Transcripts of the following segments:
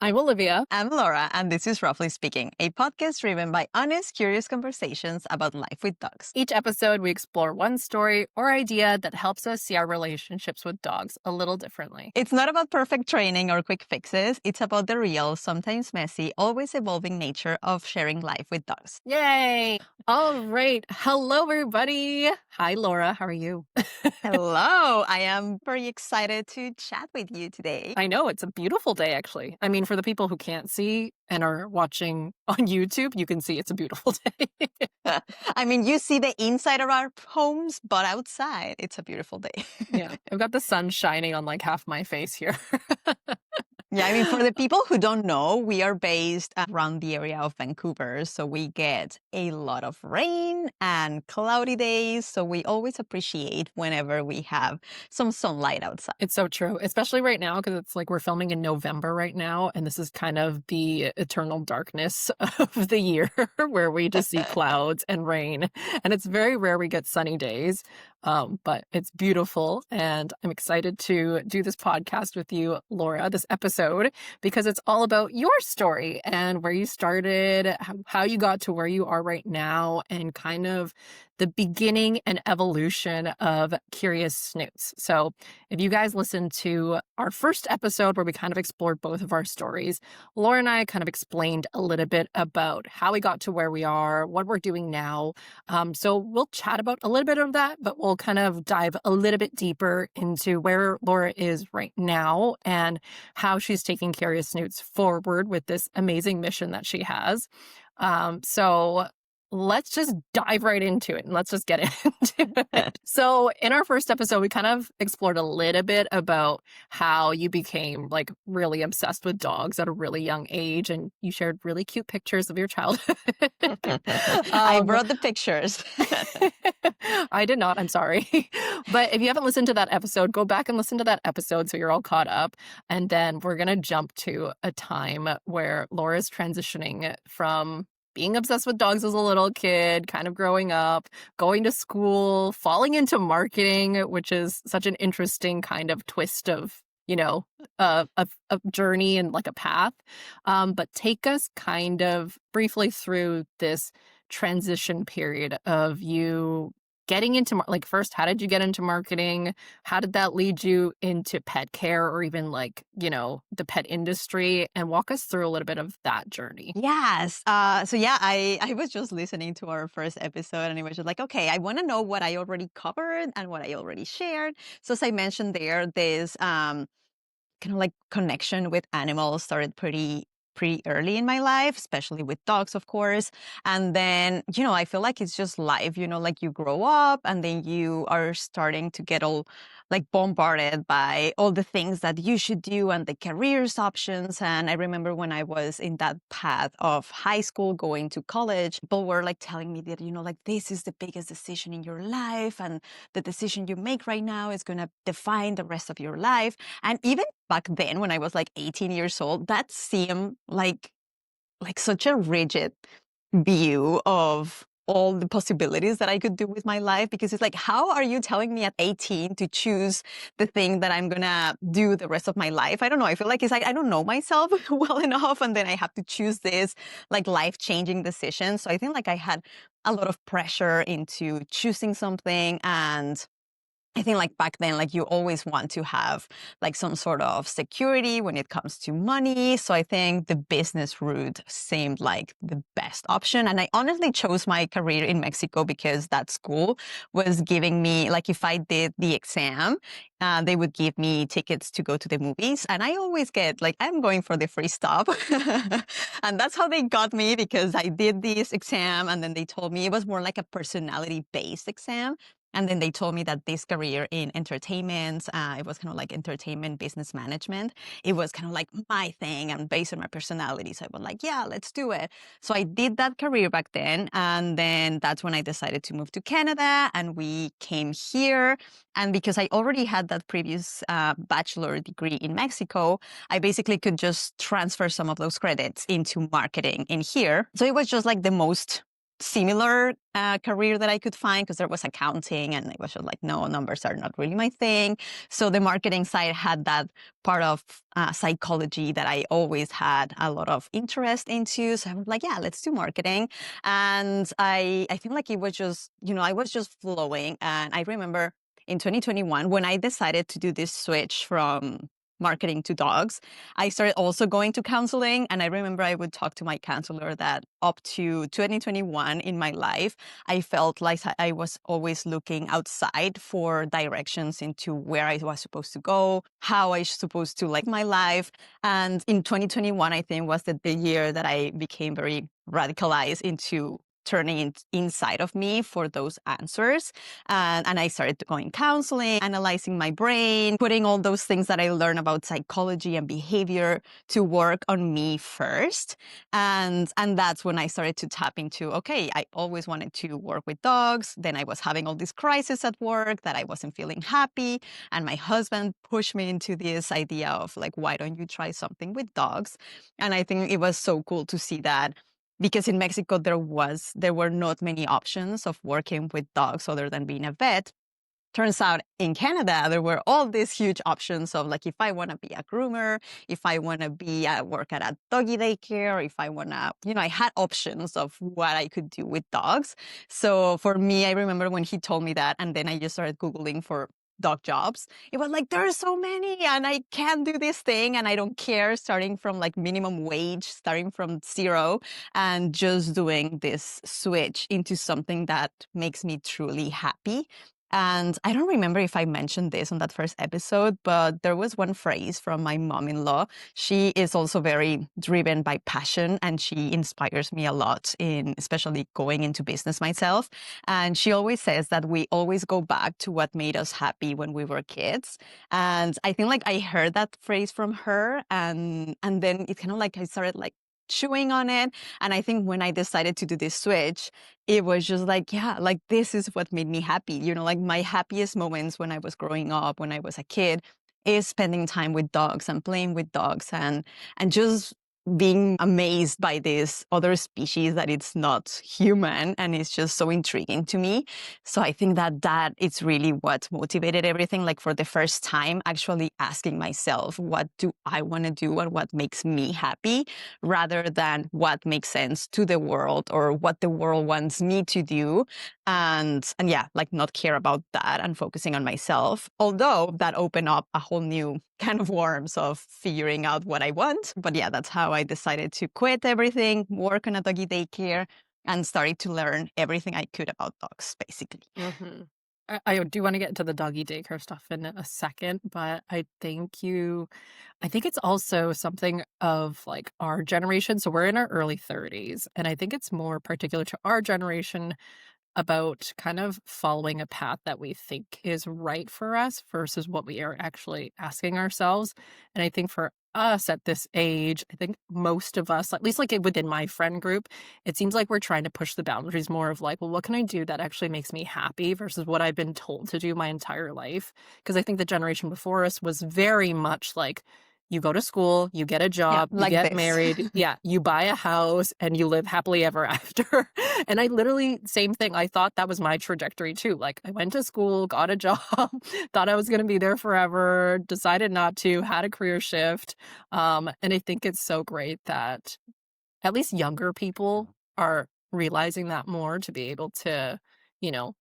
I'm Olivia. I'm Laura, and this is Ruffly Speaking, a podcast driven by honest, curious conversations about life with dogs. Each episode, we explore one story or idea that helps us see our relationships with dogs a little differently. It's not about perfect training or quick fixes. It's about the real, sometimes messy, always evolving nature of sharing life with dogs. Yay! All right. Hello, everybody. Hi, Laura. How are you? Hello, I am very excited to chat with you today. I know it's a beautiful day, actually. I mean, for the people who can't see and are watching on YouTube, you can see it's a beautiful day. I mean, you see the inside of our homes, but outside, it's a beautiful day. Yeah, I've got the sun shining on like half my face here. Yeah, I mean, for the people who don't know, we are based around the area of Vancouver. So we get a lot of rain and cloudy days. So we always appreciate whenever we have some sunlight outside. It's so true, especially right now, because it's like we're filming in November right now, and this is kind of the eternal darkness of the year where we just see clouds and rain. And it's very rare we get sunny days, but it's beautiful. And I'm excited to do this podcast with you, Laura, this episode, because it's all about your story and where you started, how you got to where you are right now, and kind of the beginning and evolution of Curious Snoots. So if you guys listened to our first episode where we kind of explored both of our stories, Laura and I kind of explained a little bit about how we got to where we are, what we're doing now. So we'll chat about a little bit of that, but we'll kind of dive a little bit deeper into where Laura is right now and how she's taking Curious Snoots forward with this amazing mission that she has. So let's just dive right into it and let's just get into it. So in our first episode, we kind of explored a little bit about how you became like really obsessed with dogs at a really young age, and you shared really cute pictures of your childhood. I brought the pictures. I did not, I'm sorry. But if you haven't listened to that episode, go back and listen to that episode so you're all caught up. And then we're going to jump to a time where Laura's transitioning from being obsessed with dogs as a little kid, kind of growing up, going to school, falling into marketing, which is such an interesting kind of twist of, a journey and like a path. But take us kind of briefly through this transition period of you getting into, like, first, how did you get into marketing? How did that lead you into pet care or even like, the pet industry? And walk us through a little bit of that journey. Yes. I was just listening to our first episode and it was just like, okay, I want to know what I already covered and what I already shared. So as I mentioned there, this kind of like connection with animals started pretty early in my life, especially with dogs, of course. And then, I feel like it's just life, like you grow up and then you are starting to get all like bombarded by all the things that you should do and the careers options. And I remember when I was in that path of high school going to college, people were like telling me that, like this is the biggest decision in your life. And the decision you make right now is going to define the rest of your life. And even back then, when I was like 18 years old, that seemed like such a rigid view of all the possibilities that I could do with my life, because it's like, how are you telling me at 18 to choose the thing that I'm gonna do the rest of my life? I don't know. I feel like it's like I don't know myself well enough, and then I have to choose this like life-changing decision. So I think like I had a lot of pressure into choosing something. And I think like back then, like you always want to have like some sort of security when it comes to money. So I think the business route seemed like the best option. And I honestly chose my career in Mexico because that school was giving me, like if I did the exam, they would give me tickets to go to the movies. And I always get like, I'm going for the free stuff. And that's how they got me, because I did this exam and then they told me it was more like a personality-based exam. And then they told me that this career in entertainment, it was kind of like entertainment business management. It was kind of like my thing and based on my personality. So I was like, yeah, let's do it. So I did that career back then. And then that's when I decided to move to Canada and we came here. And because I already had that previous bachelor degree in Mexico, I basically could just transfer some of those credits into marketing in here. So it was just like the most similar career that I could find because there was accounting and I was just like, no, numbers are not really my thing. So the marketing side had that part of psychology that I always had a lot of interest into. So I was like, yeah, let's do marketing. And I think like it was just, I was just flowing. And I remember in 2021, when I decided to do this switch from marketing to dogs, I started also going to counseling. And I remember I would talk to my counselor that up to 2021 in my life, I felt like I was always looking outside for directions into where I was supposed to go, how I was supposed to like my life. And in 2021, I think was the year that I became very radicalized into turning inside of me for those answers. And I started going counseling, analyzing my brain, putting all those things that I learned about psychology and behavior to work on me first. And that's when I started to tap into, okay, I always wanted to work with dogs. Then I was having all these crises at work that I wasn't feeling happy. And my husband pushed me into this idea of like, why don't you try something with dogs? And I think it was so cool to see that because in Mexico there were not many options of working with dogs other than being a vet. Turns out in Canada there were all these huge options of like if I want to be a groomer, if I want to be work at a doggy daycare, if I want to, I had options of what I could do with dogs. So for me, I remember when he told me that, and then I just started Googling for dog jobs. It was like, there are so many and I can't do this thing and I don't care, starting from like minimum wage, starting from zero and just doing this switch into something that makes me truly happy. And I don't remember if I mentioned this on that first episode, but there was one phrase from my mom-in-law. She is also very driven by passion and she inspires me a lot in especially going into business myself. And she always says that we always go back to what made us happy when we were kids. And I think like I heard that phrase from her and then it kind of like I started like chewing on it. And I think when I decided to do this switch, it was just like, yeah, like this is what made me happy. Like my happiest moments when I was growing up, when I was a kid, is spending time with dogs and playing with dogs and just being amazed by this other species that it's not human and it's just so intriguing to me. So I think that it's really what motivated everything. Like for the first time, actually asking myself, what do I want to do and what makes me happy, rather than what makes sense to the world or what the world wants me to do. And yeah, like not care about that and focusing on myself. Although that opened up a whole new kind of worms of figuring out what I want. But yeah, that's how I decided to quit everything, work on a doggy daycare, and started to learn everything I could about dogs, basically. hmm I do want to get into the doggy daycare stuff in a second, but I think it's also something of like our generation. So we're in our early 30s, and I think it's more particular to our generation about kind of following a path that we think is right for us versus what we are actually asking ourselves. And I think for us at this age, I think most of us, at least like within my friend group, it seems like we're trying to push the boundaries more of like, well, what can I do that actually makes me happy versus what I've been told to do my entire life? Because I think the generation before us was very much like, you go to school, you get a Yeah, job, you like get this. married, yeah, you buy a house, and you live happily ever after. And I literally, same thing. I thought that was my trajectory too. Like I went to school, got a job, thought I was going to be there forever, decided not to, had a career shift. And I think it's so great that at least younger people are realizing that more to be able to,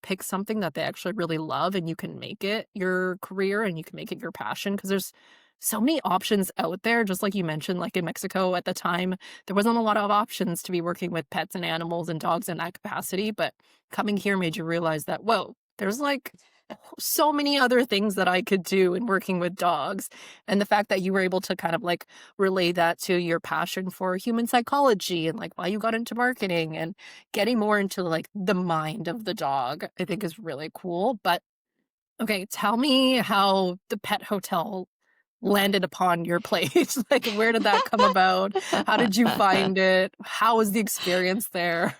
pick something that they actually really love and you can make it your career and you can make it your passion because there's so many options out there. Just like you mentioned, like in Mexico at the time, there wasn't a lot of options to be working with pets and animals and dogs in that capacity. But coming here made you realize that, whoa, there's like so many other things that I could do in working with dogs. And the fact that you were able to kind of like relay that to your passion for human psychology and like why you got into marketing and getting more into like the mind of the dog, I think is really cool. But okay, tell me how the pet hotel landed upon your plate. Like, where did that come about? How did you find it? How was the experience there?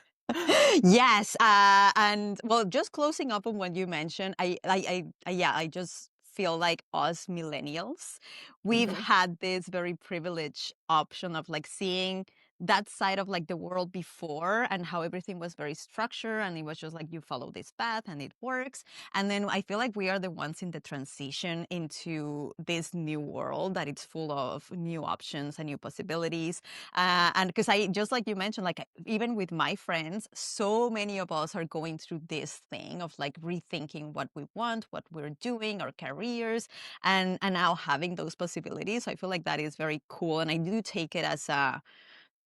Yes, and well, just closing up on what you mentioned, yeah, I just feel like us millennials, we've Mhm. had this very privileged option of like seeing that side of like the world before and how everything was very structured and it was just like you follow this path and it works. And then I feel like we are the ones in the transition into this new world that it's full of new options and new possibilities. And because I, just like you mentioned, like even with my friends, so many of us are going through this thing of like rethinking what we want, what we're doing, our careers, and now having those possibilities. So I feel like that is very cool. And I do take it as a,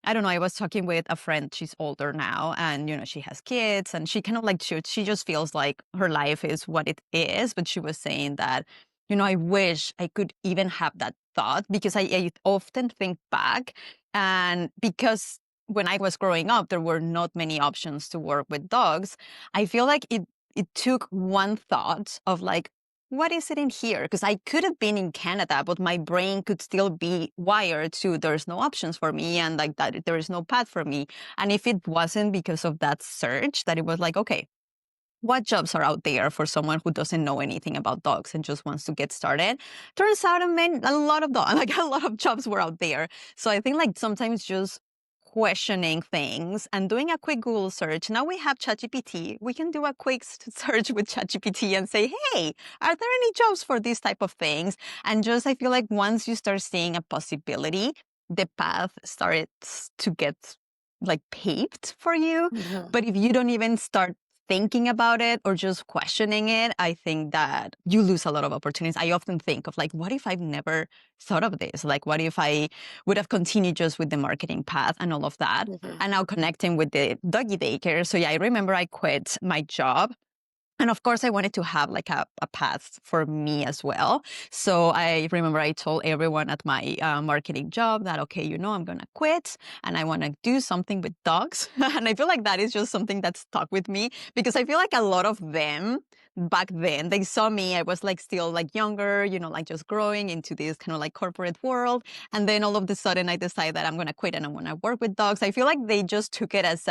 I don't know, I was talking with a friend, she's older now, and, you know, she has kids, and she kind of like, she just feels like her life is what it is. But she was saying that, you know, I wish I could even have that thought because I often think back, and because when I was growing up, there were not many options to work with dogs. I feel like it took one thought of like, what is it in here? Because I could have been in Canada, but my brain could still be wired to there's no options for me and like that there is no path for me. And if it wasn't because of that search, that it was like, okay, what jobs are out there for someone who doesn't know anything about dogs and just wants to get started? Turns out, I mean, a lot of dogs, like a lot of jobs were out there. So I think like sometimes just questioning things and doing a quick Google search. Now we have ChatGPT. We can do a quick search with ChatGPT and say, hey, are there any jobs for these type of things? And just, I feel like once you start seeing a possibility, the path starts to get like paved for you. Mhm. But if you don't even start thinking about it or just questioning it, I think that you lose a lot of opportunities. I often think of like, what if I've never thought of this? Like, what if I would have continued just with the marketing path and all of that? Mhm. And now connecting with the doggy daycare. So yeah, I remember I quit my job. And of course, I wanted to have like a path for me as well. So I remember I told everyone at my marketing job that, okay, you know, I'm going to quit and I want to do something with dogs. And I feel like that is just something that stuck with me because I feel like a lot of them back then, they saw me, I was like still like younger, you know, like just growing into this kind of like corporate world. And then all of a sudden I decided that I'm going to quit and I want to work with dogs. I feel like they just took it as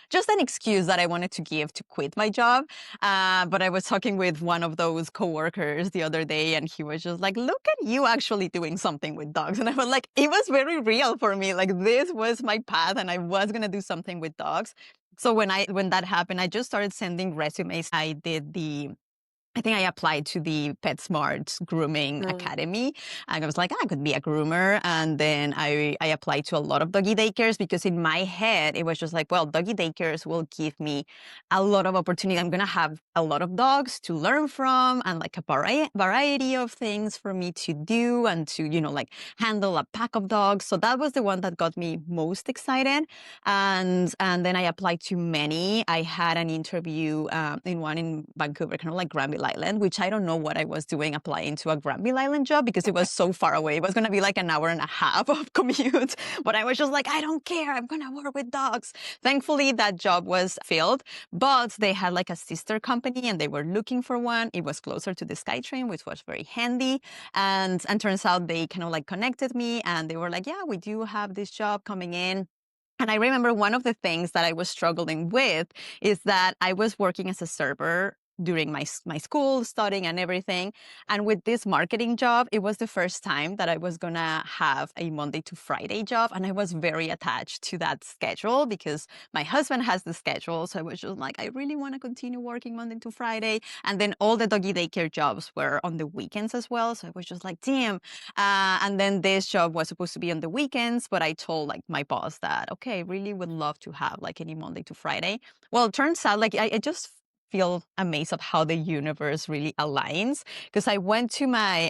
just an excuse that I wanted to give to quit my job. But I was talking with one of those coworkers the other day, and he was just like, look at you actually doing something with dogs. And I was like, it was very real for me. Like, this was my path, and I was going to do something with dogs. So when that happened, I just started sending resumes. I think I applied to the PetSmart Grooming Mm. Academy. And I was like, I could be a groomer. And then I applied to a lot of doggy daycares because in my head, it was just like, well, doggy daycares will give me a lot of opportunity. I'm going to have a lot of dogs to learn from and like a variety of things for me to do and to, you know, like handle a pack of dogs. So that was the one that got me most excited. And then I applied to many. I had an interview in one in Vancouver, kind of like Granville Island, which I don't know what I was doing applying to a Granville Island job because it was so far away. It was going to be like an hour and a half of commute. But I was just like, I don't care. I'm going to work with dogs. Thankfully, that job was filled, but they had like a sister company and they were looking for one. It was closer to the SkyTrain, which was very handy. And turns out they kind of like connected me and they were like, yeah, we do have this job coming in. And I remember one of the things that I was struggling with is that I was working as a server during my school, studying and everything. And with this marketing job, it was the first time that I was gonna have a Monday to Friday job. And I was very attached to that schedule because my husband has the schedule. So I was just like, I really want to continue working Monday to Friday. And then all the doggy daycare jobs were on the weekends as well. So I was just like, damn. And then this job was supposed to be on the weekends, but I told like my boss that, okay, I really would love to have like any Monday to Friday. Well, it turns out like I just feel amazed of how the universe really aligns because I went to my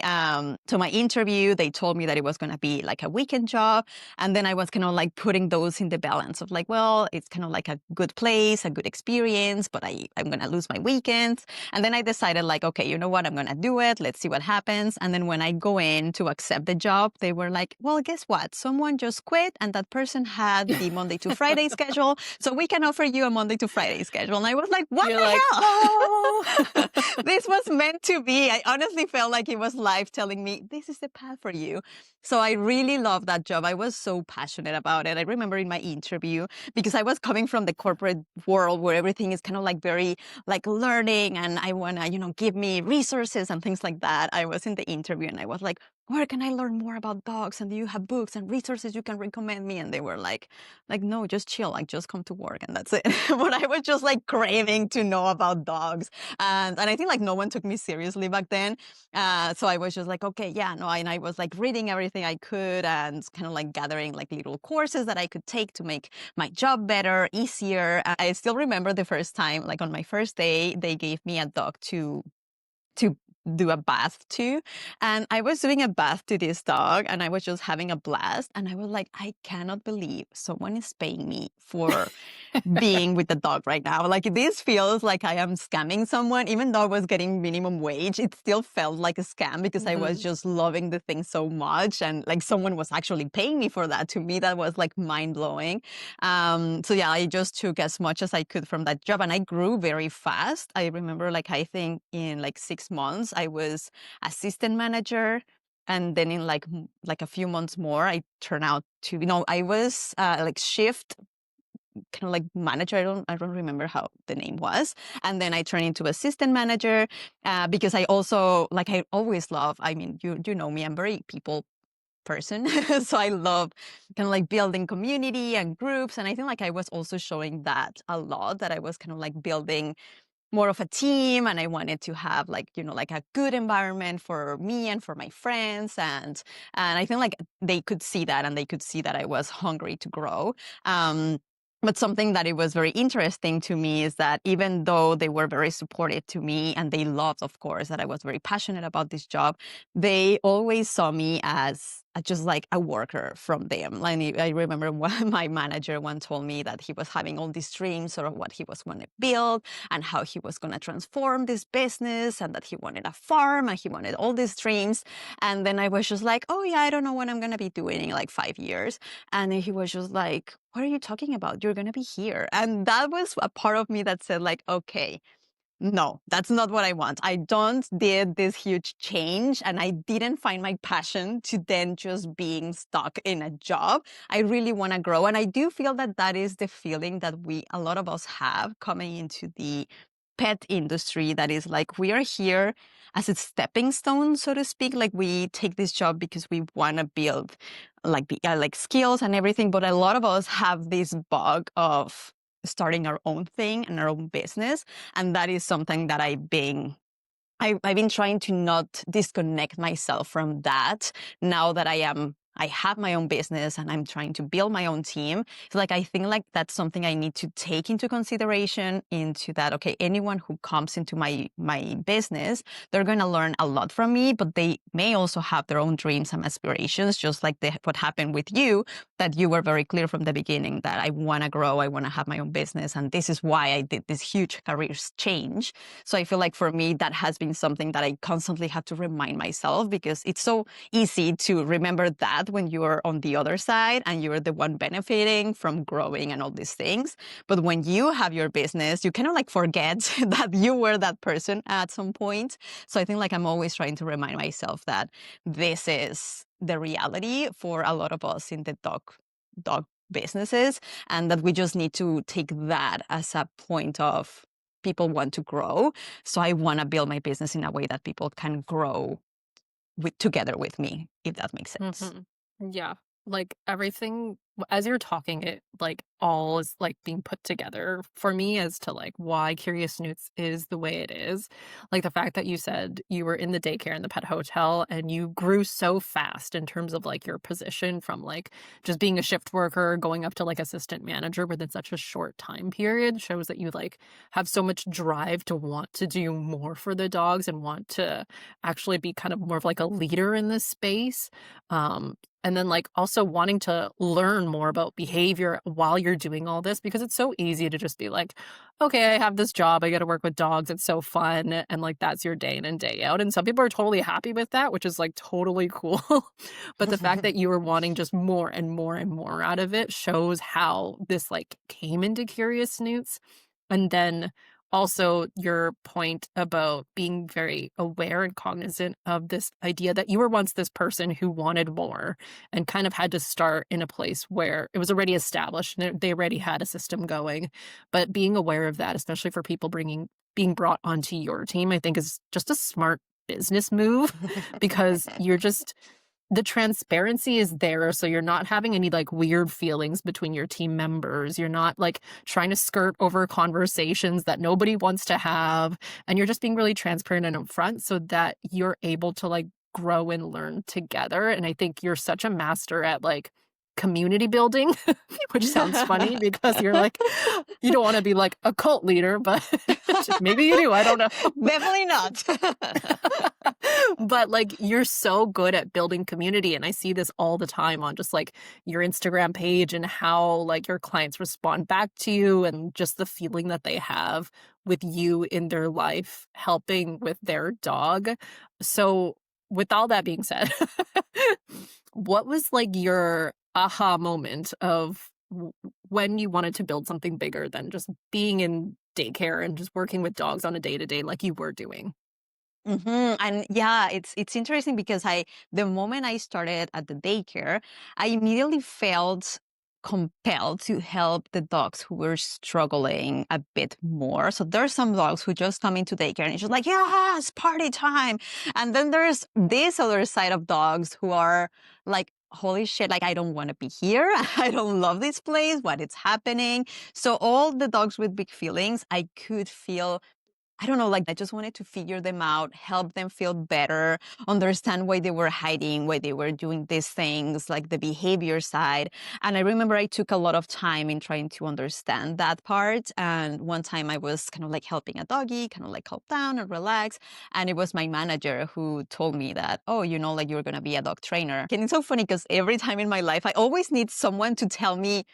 interview. They told me that it was going to be like a weekend job, and then I was kind of like putting those in the balance of like, well, it's kind of like a good place, a good experience, but I'm going to lose my weekends. And then I decided like, okay, you know what, I'm going to do it, let's see what happens. And then when I go in to accept the job, they were like, well, guess what, someone just quit and that person had the Monday to Friday schedule, so we can offer you a Monday to Friday schedule. And I was like, what You're the like, oh. hell? This was meant to be. I honestly felt like it was life telling me, this is the path for you. So I really loved that job. I was so passionate about it. I remember in my interview, because I was coming from the corporate world where everything is kind of like very like learning and I want to, you know, give me resources and things like that. I was in the interview and I was like, where can I learn more about dogs? And do you have books and resources you can recommend me? And they were like, no, just chill, like just come to work and that's it. But I was just like craving to know about dogs. And I think like no one took me seriously back then. So I was just like, okay, yeah, no. And I was like reading everything I could and kind of like gathering like little courses that I could take to make my job better, easier. I still remember the first time, like on my first day, they gave me a dog to do a bath to. And I was doing a bath to this dog and I was just having a blast. And I was like, I cannot believe someone is paying me for being with the dog right now. Like this feels like I am scamming someone, even though I was getting minimum wage. It still felt like a scam because I was Mhm. just loving the thing so much. And like someone was actually paying me for that. To me, that was like mind blowing. So yeah, I just took as much as I could from that job and I grew very fast. I remember like, I think in like 6 months, I was assistant manager. And then in like a few months more, I turned out to, I was like shift kind of like manager. I don't remember how the name was. And then I turned into assistant manager because I also like I always love. I mean, you know me. I'm very people person. So I love kind of like building community and groups. And I think like I was also showing that a lot, that I was kind of like building more of a team and I wanted to have like, like a good environment for me and for my friends. And I think like they could see that and they could see that I was hungry to grow. But something that it was very interesting to me is that even though they were very supportive to me and they loved, of course, that I was very passionate about this job, they always saw me as just like a worker from them. Like I remember my manager once told me that he was having all these dreams of what he was going to build and how he was going to transform this business and that he wanted a farm and he wanted all these dreams. And then I was just like, oh yeah, I don't know what I'm going to be doing in like 5 years. And then he was just like, what are you talking about? You're going to be here. And that was a part of me that said like, okay, no, that's not what I want. I don't did this huge change and I didn't find my passion to then just being stuck in a job. I really want to grow. And I do feel that that is the feeling that a lot of us have coming into the pet industry, that is like we are here as a stepping stone, so to speak. Like we take this job because we want to build like skills and everything. But a lot of us have this bug of starting our own thing and our own business. And that is something that I've been trying to not disconnect myself from that now that I have my own business and I'm trying to build my own team. It's like, I think like that's something I need to take into consideration into that. Okay, anyone who comes into my business, they're going to learn a lot from me, but they may also have their own dreams and aspirations, just like what happened with you, that you were very clear from the beginning that I want to grow, I want to have my own business. And this is why I did this huge career change. So I feel like for me, that has been something that I constantly have to remind myself, because it's so easy to remember that when you're on the other side and you're the one benefiting from growing and all these things. But when you have your business, you kind of like forget that you were that person at some point. So I think like I'm always trying to remind myself that this is the reality for a lot of us in the dog businesses, and that we just need to take that as a point of people want to grow. So I want to build my business in a way that people can grow together with me, if that makes sense. Mhm. Yeah. Like everything as you're talking, it like all is like being put together for me as to like why Curious Snoots is the way it is. Like the fact that you said you were in the daycare in the pet hotel and you grew so fast in terms of like your position from like just being a shift worker going up to like assistant manager within such a short time period shows that you like have so much drive to want to do more for the dogs and want to actually be kind of more of like a leader in this space. And then like also wanting to learn more about behavior while you're doing all this, because it's so easy to just be like, okay, I have this job, I got to work with dogs, it's so fun, and like that's your day in and day out. And some people are totally happy with that, which is like totally cool. But the fact that you were wanting just more and more and more out of it shows how this like came into Curious Snoots. And then also your point about being very aware and cognizant of this idea that you were once this person who wanted more and kind of had to start in a place where it was already established and they already had a system going. But being aware of that, especially for people being brought onto your team, I think is just a smart business move because you're just the transparency is there, so you're not having any, like, weird feelings between your team members. You're not, like, trying to skirt over conversations that nobody wants to have, and you're just being really transparent and upfront so that you're able to, like, grow and learn together, and I think you're such a master at, like, community building, which sounds funny because you're like you don't wanna be like a cult leader, but maybe you do, I don't know. Definitely not. But, like, you're so good at building community, and I see this all the time on just, like, your Instagram page and how, like, your clients respond back to you and just the feeling that they have with you in their life helping with their dog. So, with all that being said, what was, like, your aha moment of when you wanted to build something bigger than just being in daycare and just working with dogs on a day-to-day like you were doing? And yeah, it's interesting because the moment I started at the daycare, I immediately felt compelled to help the dogs who were struggling a bit more. So there's some dogs who just come into daycare and it's just like, yeah, it's party time. And then there's this other side of dogs who are like, holy shit, like I don't want to be here. I don't love this place, what is happening. So all the dogs with big feelings, I could feel, I don't know, like I just wanted to figure them out, help them feel better, understand why they were hiding, why they were doing these things, like the behavior side. And I remember I took a lot of time in trying to understand that part. And one time I was kind of like helping a doggy, kind of like calm down and relax. And it was my manager who told me that, oh, like you're going to be a dog trainer. And it's so funny because every time in my life, I always need someone to tell me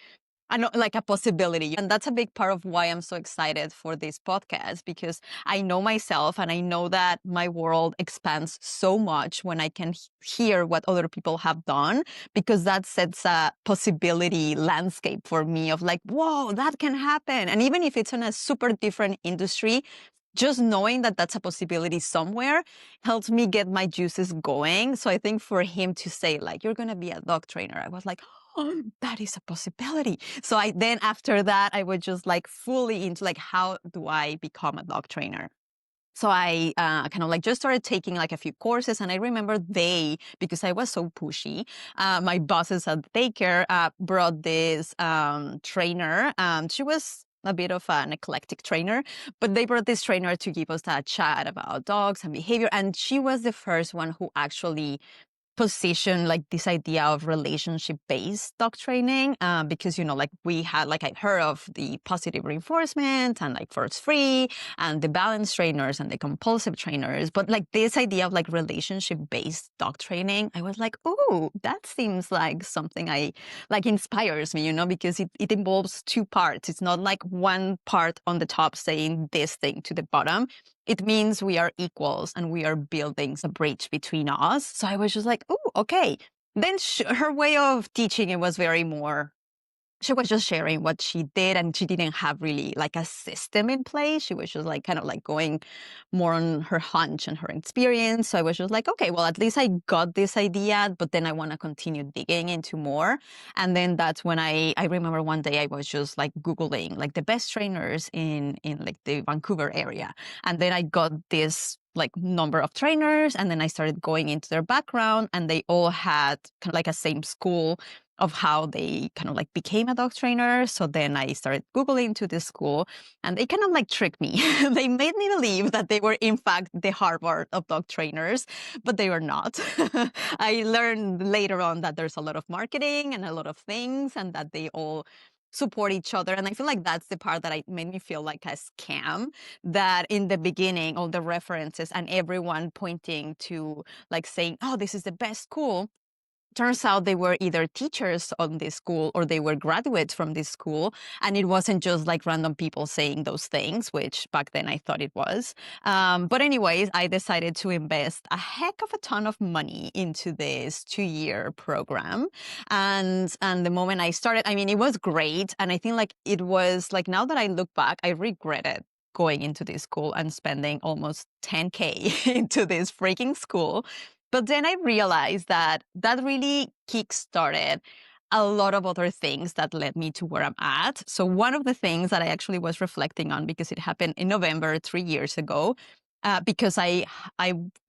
I know, like a possibility. And that's a big part of why I'm so excited for this podcast, because I know myself and I know that my world expands so much when I can hear what other people have done, because that sets a possibility landscape for me of like, whoa, that can happen. And even if it's in a super different industry, just knowing that that's a possibility somewhere helps me get my juices going. So I think for him to say like, you're going to be a dog trainer, I was like, oh, that is a possibility. So then after that, I was just like fully into like, how do I become a dog trainer? So I kind of like just started taking like a few courses. And I remember because I was so pushy, my bosses at daycare brought this trainer. She was a bit of an eclectic trainer, but they brought this trainer to give us a chat about dogs and behavior. And she was the first one who actually position like this idea of relationship based dog training because like we had like I heard of the positive reinforcement and like force free and the balance trainers and the compulsive trainers, but like this idea of like relationship based dog training, I was like, oh, that seems like something I like inspires me, because it involves two parts. It's not like one part on the top saying this thing to the bottom. It means we are equals and we are building a bridge between us. So I was just like, oh, okay. Then her way of teaching, it was very more, she was just sharing what she did and she didn't have really like a system in place. She was just like kind of like going more on her hunch and her experience. So I was just like, okay, well, at least I got this idea, but then I want to continue digging into more. And then that's when I remember one day I was just like Googling like the best trainers in like the Vancouver area. And then I got this like number of trainers and then I started going into their background and they all had kind of like a same school of how they kind of like became a dog trainer. So then I started Googling to this school and they kind of like tricked me. They made me believe that they were in fact the Harvard of dog trainers, but they were not. I learned later on that there's a lot of marketing and a lot of things and that they all support each other. And I feel like that's the part that made me feel like a scam, that in the beginning, all the references and everyone pointing to like saying, oh, this is the best school. Turns out they were either teachers on this school or they were graduates from this school. And it wasn't just like random people saying those things, which back then I thought it was. But anyways, I decided to invest a heck of a ton of money into this 2-year program. And the moment I started, I mean, it was great. And I think like it was like, now that I look back, I regretted going into this school and spending almost 10K into this freaking school. But then I realized that really kickstarted a lot of other things that led me to where I'm at. So one of the things that I actually was reflecting on, because it happened in November 3 years ago, because I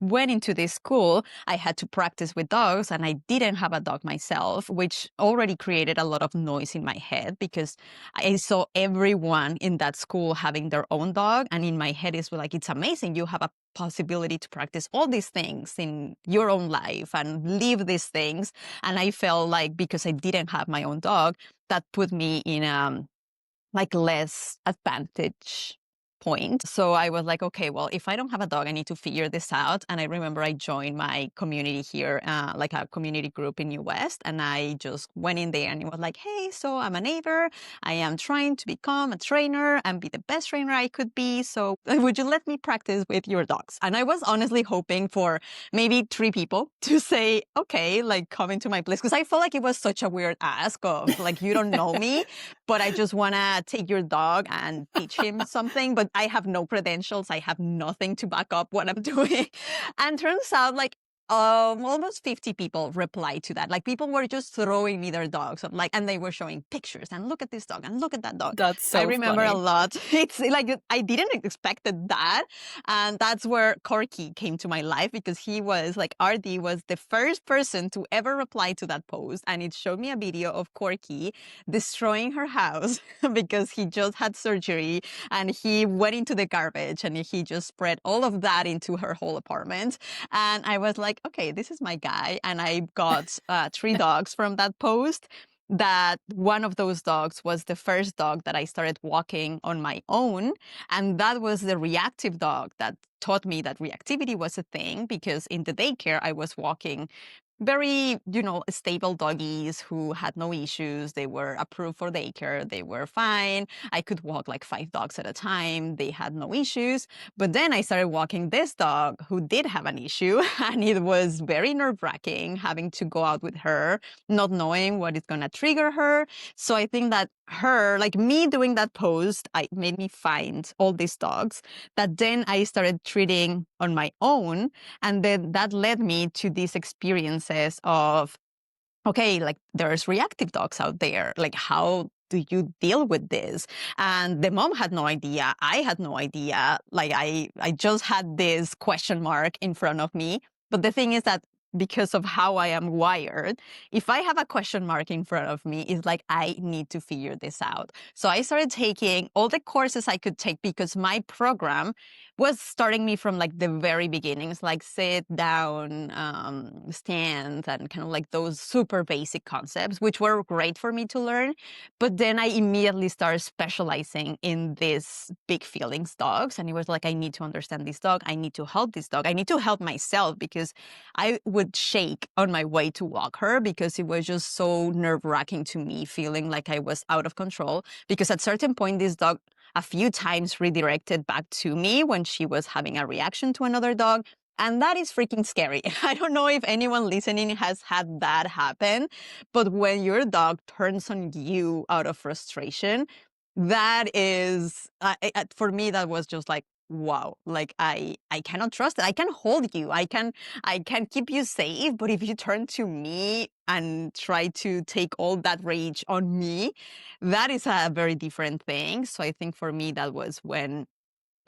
went into this school, I had to practice with dogs, and I didn't have a dog myself, which already created a lot of noise in my head because I saw everyone in that school having their own dog, and in my head it's like, it's amazing, you have a possibility to practice all these things in your own life and live these things. And I felt like because I didn't have my own dog, that put me in like less advantage point. So I was like, okay, well, if I don't have a dog, I need to figure this out. And I remember I joined my community here, like a community group in New West. And I just went in there and it was like, hey, so I'm a neighbor. I am trying to become a trainer and be the best trainer I could be. So would you let me practice with your dogs? And I was honestly hoping for maybe 3 people to say, okay, like come into my place. Because I felt like it was such a weird ask of like, you don't know me, but I just want to take your dog and teach him something. But I have no credentials. I have nothing to back up what I'm doing. And turns out like almost 50 people replied to that. Like people were just throwing me their dogs, like, and they were showing pictures and look at this dog and look at that dog. That's I so remember a funny. lot. It's like I didn't expect that, and that's where Corky came to my life because he was like RD was the first person to ever reply to that post, and it showed me a video of Corky destroying her house because he just had surgery and he went into the garbage and he just spread all of that into her whole apartment. And I was like, okay, this is my guy. And I got 3 dogs from that post. That one of those dogs was the first dog that I started walking on my own. And that was the reactive dog that taught me that reactivity was a thing because in the daycare, I was walking very, stable doggies who had no issues. They were approved for daycare. They were fine. I could walk like 5 dogs at a time. They had no issues. But then I started walking this dog who did have an issue. And it was very nerve-wracking having to go out with her, not knowing what is going to trigger her. So I think that like me doing that post, I made me find all these dogs that then I started treating on my own. And then that led me to these experiences of, okay, like there's reactive dogs out there. Like, how do you deal with this? And the mom had no idea. I had no idea. Like, I just had this question mark in front of me. But the thing is that because of how I am wired, if I have a question mark in front of me, it's like I need to figure this out. So I started taking all the courses I could take because my program was starting me from like the very beginnings, like sit down, stand, and kind of like those super basic concepts, which were great for me to learn. But then I immediately started specializing in these big feelings dogs. And it was like, I need to understand this dog. I need to help this dog. I need to help myself because I would shake on my way to walk her because it was just so nerve-wracking to me, feeling like I was out of control. Because at certain point, this dog a few times redirected back to me when she was having a reaction to another dog. And that is freaking scary. I don't know if anyone listening has had that happen, but when your dog turns on you out of frustration, that is, for me, that was just like, wow, like I cannot trust it. I can hold you. I can keep you safe. But if you turn to me and try to take all that rage on me, that is a very different thing. So I think for me, that was when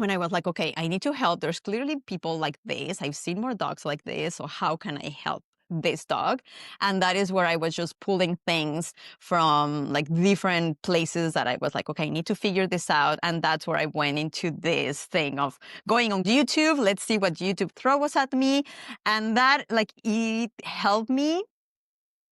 I was like, okay, I need to help. There's clearly people like this. I've seen more dogs like this. So how can I help this dog? And that is where I was just pulling things from like different places that I was like, okay, I need to figure this out. And that's where I went into this thing of going on YouTube. Let's see what YouTube throws at me. And that like, it helped me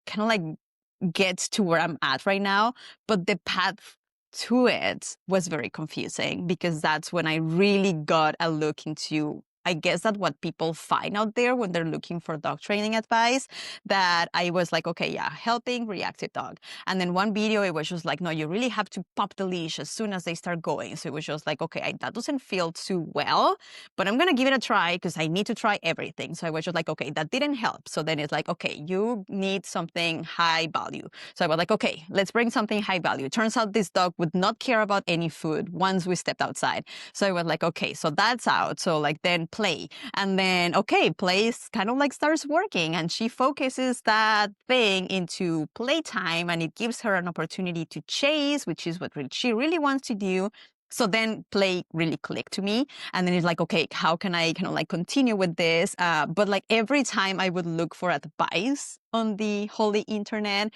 kind of like get to where I'm at right now. But the path to it was very confusing because that's when I really got a look into, I guess, that what people find out there when they're looking for dog training advice, that I was like, okay, yeah, helping reactive dog. And then one video, it was just like, no, you really have to pop the leash as soon as they start going. So it was just like, okay, that doesn't feel too well, but I'm going to give it a try because I need to try everything. So I was just like, okay, that didn't help. So then it's like, okay, you need something high value. So I was like, okay, let's bring something high value. It turns out this dog would not care about any food once we stepped outside. So I was like, okay, so that's out. So like then play. And then, okay, play kind of like starts working and she focuses that thing into playtime and it gives her an opportunity to chase, which is what she really wants to do. So then play really clicked to me. And then it's like, okay, how can I kind of like continue with this? But like every time I would look for advice on the holy internet,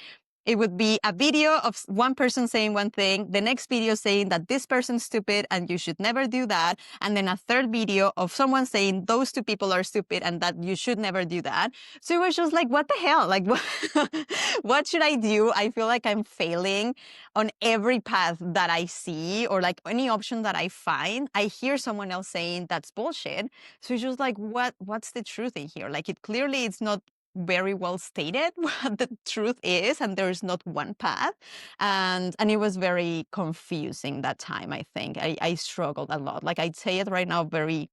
it would be a video of one person saying one thing, the next video saying that this person's stupid and you should never do that. And then a third video of someone saying those two people are stupid and that you should never do that. So it was just like, what the hell? Like, what should I do? I feel like I'm failing on every path that I see or like any option that I find. I hear someone else saying that's bullshit. So it's just like, what's the truth in here? Like it clearly it's not very well stated what the truth is, and there's not one path. And it was very confusing that time. I think I struggled a lot. Like I'd say it right now very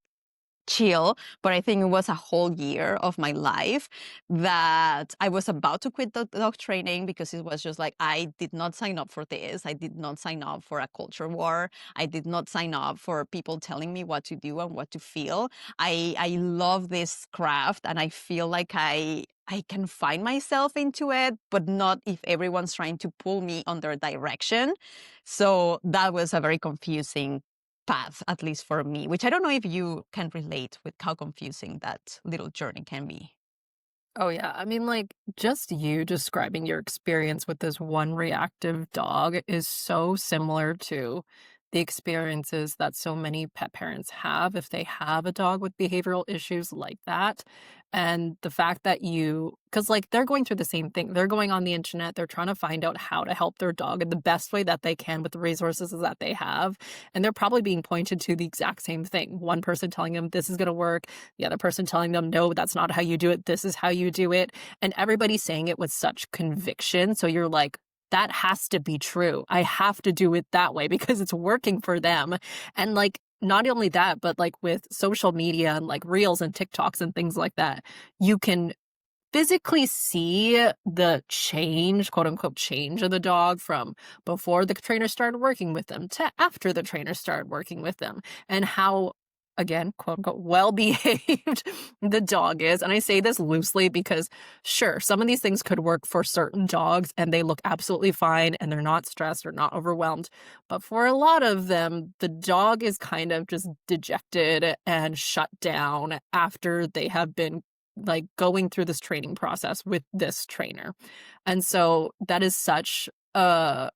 chill, but I think it was a whole year of my life that I was about to quit the dog training because it was just like, I did not sign up for this. I did not sign up for a culture war. I did not sign up for people telling me what to do and what to feel. I love this craft and I feel like I can find myself into it, but not if everyone's trying to pull me on their direction. So that was a very confusing path, at least for me, which I don't know if you can relate with how confusing that little journey can be. Oh, yeah. I mean, like, just you describing your experience with this one reactive dog is so similar to the experiences that so many pet parents have if they have a dog with behavioral issues like that. And the fact that because like they're going through the same thing. They're going on the internet, they're trying to find out how to help their dog in the best way that they can with the resources that they have. And they're probably being pointed to the exact same thing. One person telling them this is going to work, the other person telling them, no, that's not how you do it. This is how you do it. And everybody's saying it with such conviction. So you're like, that has to be true. I have to do it that way because it's working for them. And like, not only that, but like with social media and like reels and TikToks and things like that, you can physically see the change, quote unquote, change of the dog from before the trainer started working with them to after the trainer started working with them, and how, again, quote unquote, well behaved the dog is. And I say this loosely because, sure, some of these things could work for certain dogs and they look absolutely fine and they're not stressed or not overwhelmed. But for a lot of them, the dog is kind of just dejected and shut down after they have been like going through this training process with this trainer. And so that is such a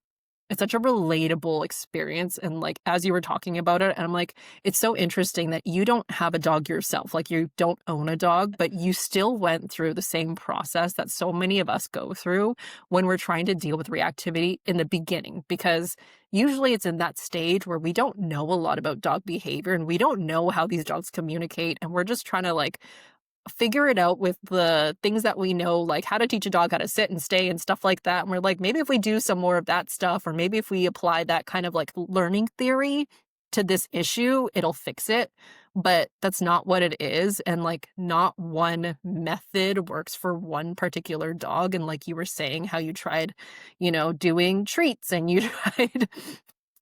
it's such a relatable experience. And like as you were talking about it, and I'm like, it's so interesting that you don't have a dog yourself. Like you don't own a dog, but you still went through the same process that so many of us go through when we're trying to deal with reactivity in the beginning. Because usually it's in that stage where we don't know a lot about dog behavior and we don't know how these dogs communicate. And we're just trying to like figure it out with the things that we know, like how to teach a dog how to sit and stay and stuff like that. And we're like, maybe if we do some more of that stuff, or maybe if we apply that kind of like learning theory to this issue, it'll fix it. But that's not what it is. And like, not one method works for one particular dog. And like you were saying, how you tried, doing treats and you tried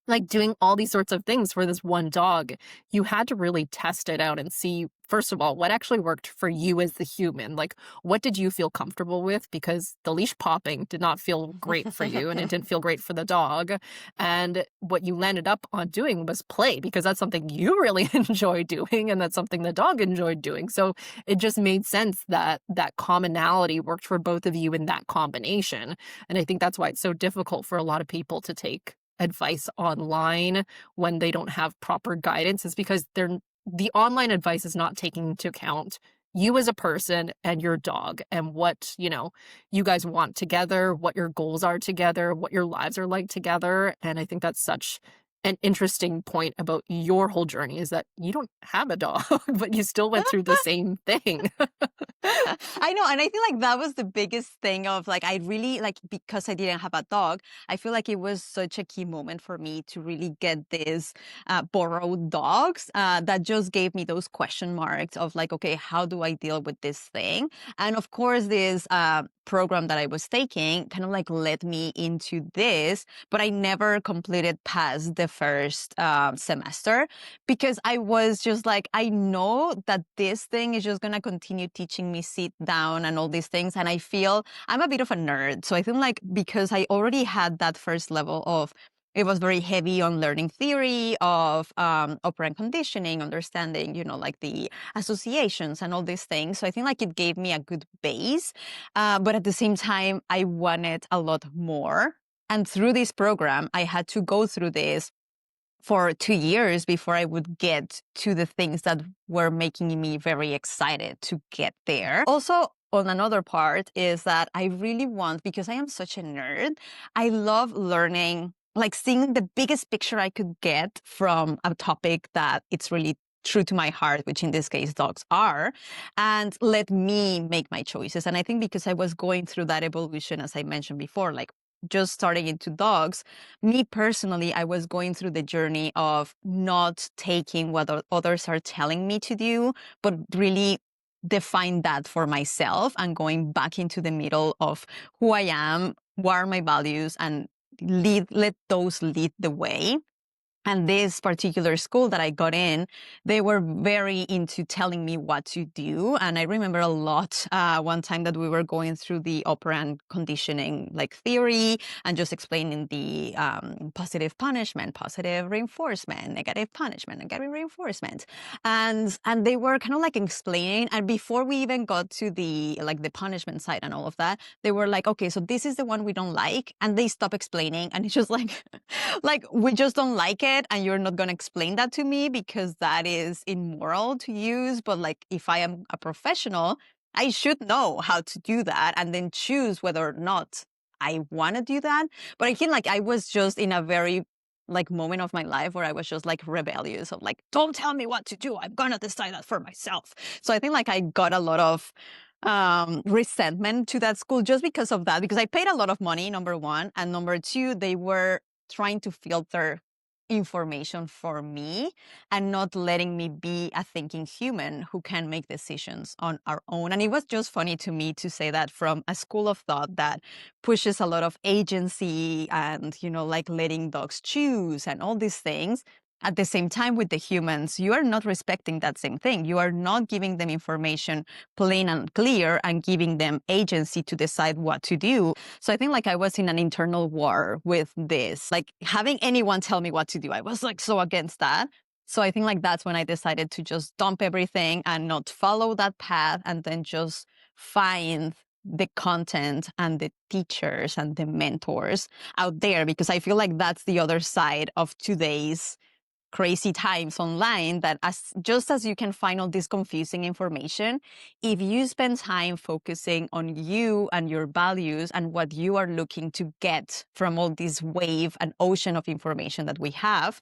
like doing all these sorts of things for this one dog, you had to really test it out and see, first of all, what actually worked for you as the human. Like, what did you feel comfortable with? Because the leash popping did not feel great for you and it didn't feel great for the dog. And what you landed up on doing was play, because that's something you really enjoy doing and that's something the dog enjoyed doing. So it just made sense that that commonality worked for both of you in that combination. And I think that's why it's so difficult for a lot of people to take advice online when they don't have proper guidance, is because the online advice is not taking into account you as a person and your dog and what, you guys want together, what your goals are together, what your lives are like together. And I think that's such an interesting point about your whole journey, is that you don't have a dog, but you still went through the same thing. I know. And I feel like that was the biggest thing of like, I really like, because I didn't have a dog, I feel like it was such a key moment for me to really get these borrowed dogs that just gave me those question marks of like, okay, how do I deal with this thing? And of course, this program that I was taking kind of like led me into this, but I never completed past the first semester because I was just like, I know that this thing is just going to continue teaching me sit down and all these things. And I feel I'm a bit of a nerd. So I think like because I already had that first level of it was very heavy on learning theory of operant conditioning, understanding, like the associations and all these things. So I think like it gave me a good base. But at the same time, I wanted a lot more. And through this program, I had to go through this for 2 years before I would get to the things that were making me very excited to get there. Also, on another part is that I really want, because I am such a nerd, I love learning, like seeing the biggest picture I could get from a topic that it's really true to my heart, which in this case dogs are, and let me make my choices. And I think because I was going through that evolution, as I mentioned before, like just starting into dogs, me personally, I was going through the journey of not taking what others are telling me to do, but really define that for myself and going back into the middle of who I am, what are my values, and let those lead the way. And this particular school that I got in, they were very into telling me what to do. And I remember a lot one time that we were going through the operant conditioning like theory and just explaining the positive punishment, positive reinforcement, negative punishment, negative reinforcement. And they were kind of like explaining. And before we even got to the like the punishment side and all of that, they were like, okay, so this is the one we don't like. And they stop explaining. And it's just like, like, we just don't like it. And you're not going to explain that to me because that is immoral to use. But like, if I am a professional, I should know how to do that and then choose whether or not I want to do that. But I feel like I was just in a very like moment of my life where I was just like rebellious of like, don't tell me what to do. I'm going to decide that for myself. So I think like I got a lot of resentment to that school just because of that, because I paid a lot of money, number one. And number two, they were trying to filter information for me and not letting me be a thinking human who can make decisions on our own. And it was just funny to me to say that from a school of thought that pushes a lot of agency and, like letting dogs choose and all these things. At the same time, with the humans, you are not respecting that same thing. You are not giving them information plain and clear and giving them agency to decide what to do. So I think like I was in an internal war with this, like having anyone tell me what to do. I was like so against that. So I think like that's when I decided to just dump everything and not follow that path and then just find the content and the teachers and the mentors out there, because I feel like that's the other side of today's crazy times online, that just as you can find all this confusing information, if you spend time focusing on you and your values and what you are looking to get from all this wave and ocean of information that we have,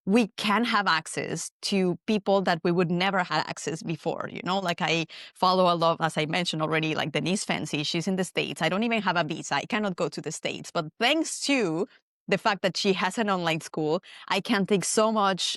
we can have access to people that we would never have access before. Like I follow a lot, as I mentioned already, like Denise Fancy. She's in the States. I don't even have a visa. I cannot go to the States. But thanks to the fact that she has an online school, I can take so much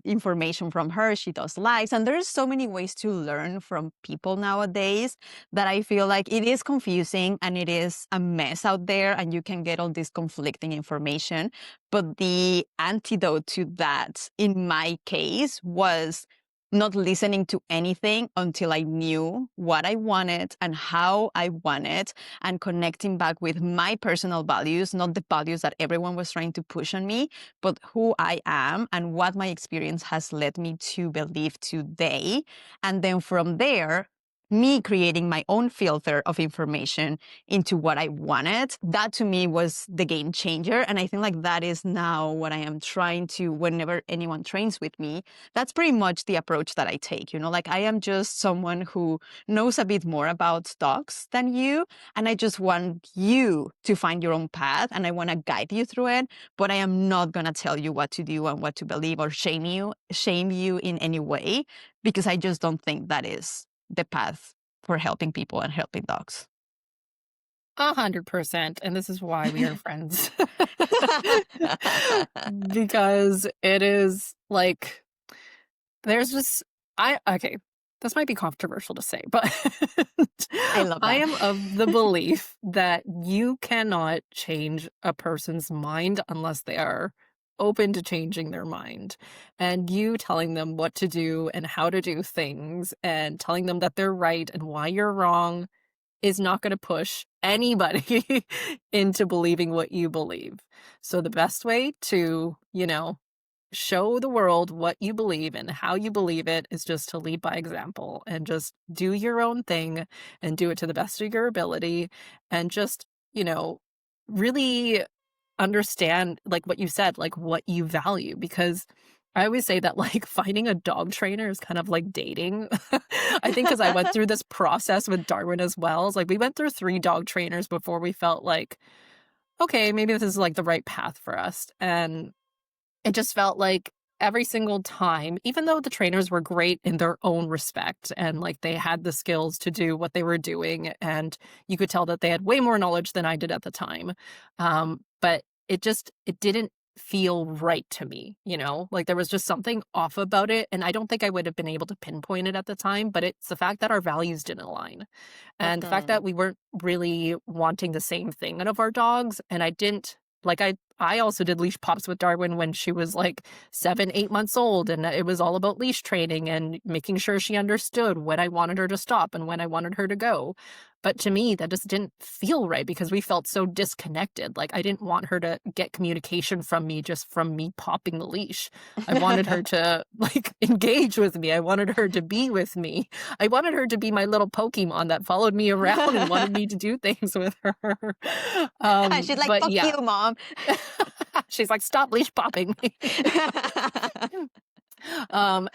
information from her. She does lives. And there's so many ways to learn from people nowadays that I feel like it is confusing and it is a mess out there and you can get all this conflicting information. But the antidote to that, in my case, was not listening to anything until I knew what I wanted and how I wanted, and connecting back with my personal values, not the values that everyone was trying to push on me, but who I am and what my experience has led me to believe today. And then from there, me creating my own filter of information into what I wanted, that to me was the game changer. And I think like that is now what I am trying to, whenever anyone trains with me, that's pretty much the approach that I take. Like I am just someone who knows a bit more about dogs than you. And I just want you to find your own path and I want to guide you through it. But I am not going to tell you what to do and what to believe or shame you in any way, because I just don't think that is the path for helping people and helping dogs. 100%. And this is why we are friends. Because it is like, there's just, okay, this might be controversial to say, but I love I that. am of the belief that you cannot change a person's mind unless they are open to changing their mind. And you telling them what to do and how to do things and telling them that they're right and why you're wrong, is not going to push anybody into believing what you believe. So the best way to, show the world what you believe and how you believe it is just to lead by example and just do your own thing and do it to the best of your ability and just, really understand, like what you said, like what you value. Because I always say that like finding a dog trainer is kind of like dating. I think because I went through this process with Darwin as well. It's like we went through 3 dog trainers before we felt like, okay, maybe this is like the right path for us. And it just felt like every single time, even though the trainers were great in their own respect and like they had the skills to do what they were doing, and you could tell that they had way more knowledge than I did at the time. But it didn't feel right to me, like there was just something off about it. And I don't think I would have been able to pinpoint it at the time, but it's the fact that our values didn't align and the fact Mhm. that we weren't really wanting the same thing out of our dogs. And I didn't like I also did leash pops with Darwin when she was like 7, 8 months old. And it was all about leash training and making sure she understood when I wanted her to stop and when I wanted her to go. But to me, that just didn't feel right because we felt so disconnected. Like I didn't want her to get communication from me just from me popping the leash. I wanted her to like engage with me. I wanted her to be with me. I wanted her to be my little Pokemon that followed me around and wanted me to do things with her. And she's like, But "Fuck yeah, you, mom." she's like, "Stop leash popping me." And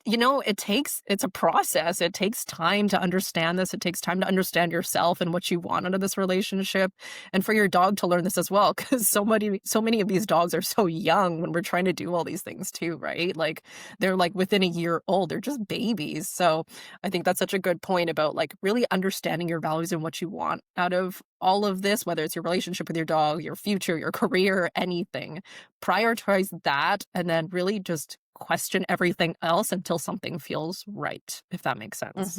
it's a process. It takes time to understand this. It takes time to understand yourself and what you want out of this relationship, and for your dog to learn this as well. Because so many of these dogs are so young when we're trying to do all these things too, right? Like they're like within a year old. They're just babies. So I think that's such a good point about like really understanding your values and what you want out of all of this, whether it's your relationship with your dog, your future, your career, anything. Prioritize that and then really just question everything else until something feels right, if that makes sense.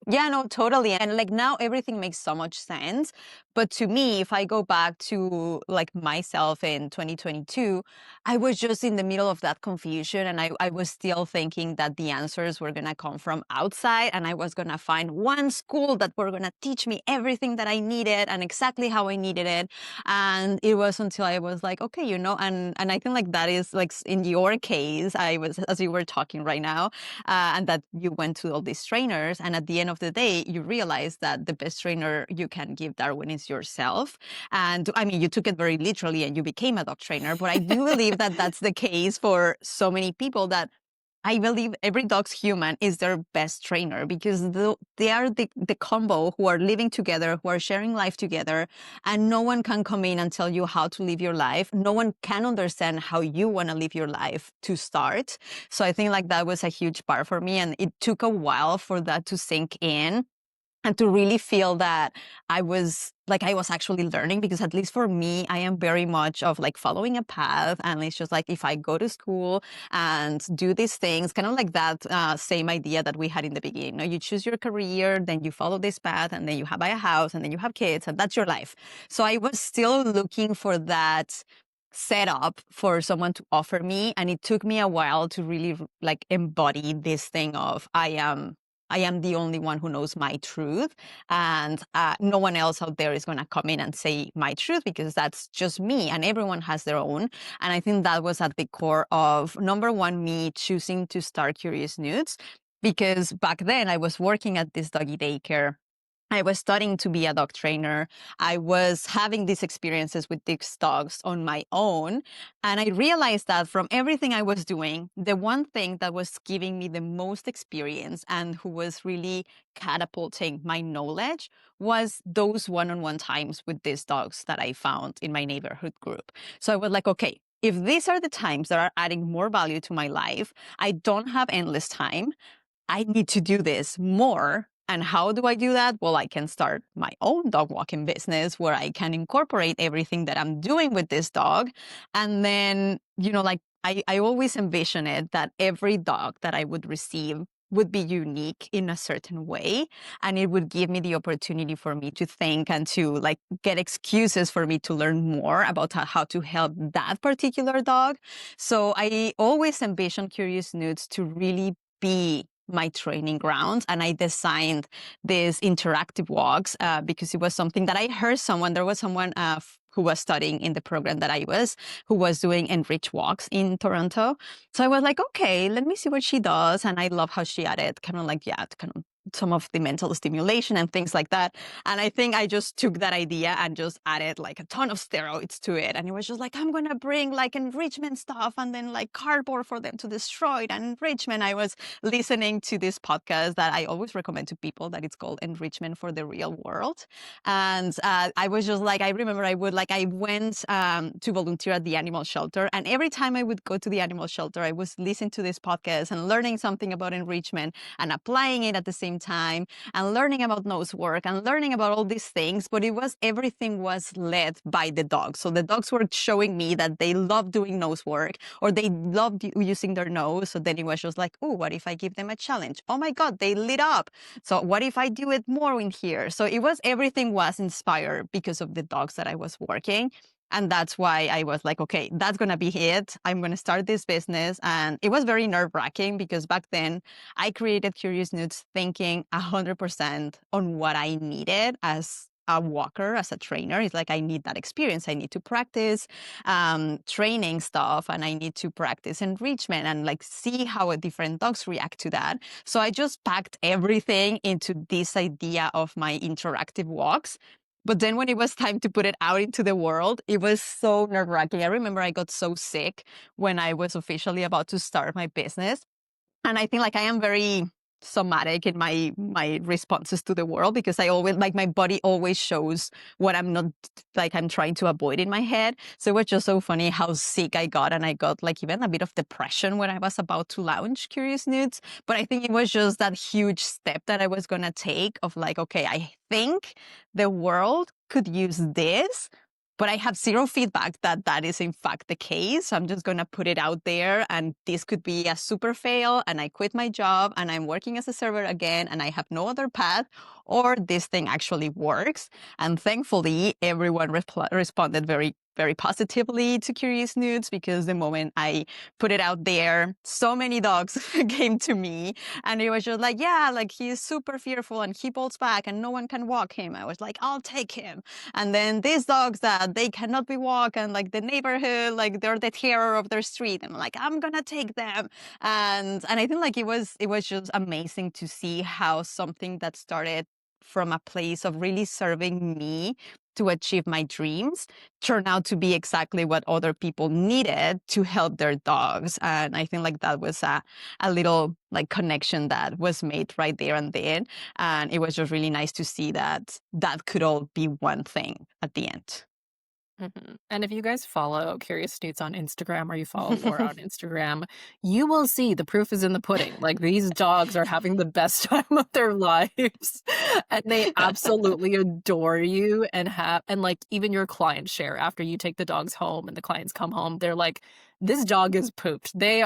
Yeah, no, totally. And like now everything makes so much sense. But to me, if I go back to like myself in 2022, I was just in the middle of that confusion and I was still thinking that the answers were going to come from outside and I was going to find one school that were going to teach me everything that I needed and exactly how I needed it. And it was until I was like, okay, and I think like that is like in your case, I was, as you were talking right now, and that you went to all these trainers. And at the end of the day, you realize that the best trainer you can give Darwin is yourself. And I mean, you took it very literally and you became a dog trainer. But I do believe that that's the case for so many people that I believe every dog's human is their best trainer because they are the combo who are living together, who are sharing life together, and no one can come in and tell you how to live your life. No one can understand how you want to live your life to start. So I think like that was a huge part for me, and it took a while for that to sink in and to really feel that I was actually learning, because at least for me, I am very much of like following a path. And it's just like, if I go to school and do these things, kind of like that same idea that we had in the beginning. You choose your career, then you follow this path, and then you buy a house, and then you have kids, and that's your life. So I was still looking for that setup for someone to offer me. And it took me a while to really like embody this thing of I am the only one who knows my truth, and no one else out there is going to come in and say my truth, because that's just me, and everyone has their own. And I think that was at the core of, number one, me choosing to start Curious Snoots, because back then I was working at this doggy daycare. I was studying to be a dog trainer. I was having these experiences with these dogs on my own. And I realized that from everything I was doing, the one thing that was giving me the most experience and who was really catapulting my knowledge was those one-on-one times with these dogs that I found in my neighborhood group. So I was like, okay, if these are the times that are adding more value to my life, I don't have endless time. I need to do this more. And how do I do that? Well, I can start my own dog walking business where I can incorporate everything that I'm doing with this dog. And then, like I always envision it that every dog that I would receive would be unique in a certain way. And it would give me the opportunity for me to think and to like get excuses for me to learn more about how to help that particular dog. So I always envision Curious Snoots to really be my training grounds, and I designed these interactive walks because it was something that I heard someone. There was someone who was studying in the program that I was, who was doing enrich walks in Toronto. So I was like, okay, let me see what she does. And I love how she added kind of like, yeah, kind of some of the mental stimulation and things like that. And I think I just took that idea and just added like a ton of steroids to it. And it was just like, I'm going to bring like enrichment stuff and then like cardboard for them to destroy it and enrichment. I was listening to this podcast that I always recommend to people that it's called Enrichment for the Real World. And I was just like, I remember I went to volunteer at the animal shelter. And every time I would go to the animal shelter, I was listening to this podcast and learning something about enrichment and applying it at the same time and learning about nose work and learning about all these things. But everything was led by the dogs. So the dogs were showing me that they love doing nose work or they loved using their nose. So then it was just like, oh, what if I give them a challenge? Oh my God, they lit up. So what if I do it more in here? So everything was inspired because of the dogs that I was working. And that's why I was like, okay, that's going to be it. I'm going to start this business. And it was very nerve wracking because back then I created Curious Snoots thinking 100% on what I needed as a walker, as a trainer. It's like, I need that experience. I need to practice training stuff and I need to practice enrichment and like see how different dogs react to that. So I just packed everything into this idea of my interactive walks. But then when it was time to put it out into the world, it was so nerve-wracking. I remember I got so sick when I was officially about to start my business. And I think like I am very somatic in my responses to the world because I always like my body always shows what I'm trying to avoid in my head. So it was just so funny how sick I got, and I got like even a bit of depression when I was about to launch Curious Nudes. But I think it was just that huge step that I was gonna take of like, okay, I think the world could use this, but I have zero feedback that that is in fact the case. So I'm just going to put it out there, and this could be a super fail and I quit my job and I'm working as a server again and I have no other path, or this thing actually works. And thankfully, everyone responded very, very positively to Curious Nudes because the moment I put it out there, so many dogs came to me and it was just like, yeah, like he's super fearful and he pulls back and no one can walk him. I was like, I'll take him. And then these dogs that they cannot be walked and like the neighborhood, like they're the terror of their street. And I'm like, I'm gonna take them. And I think like it was just amazing to see how something that started from a place of really serving me to achieve my dreams turned out to be exactly what other people needed to help their dogs. And I think like that was a little like connection that was made right there and then. And it was just really nice to see that that could all be one thing at the end. And if you guys follow Curious Snoots on Instagram or you follow Laura on Instagram, you will see the proof is in the pudding. Like these dogs are having the best time of their lives and they absolutely adore you and like even your clients share after you take the dogs home and the clients come home, they're like, this dog is pooped. They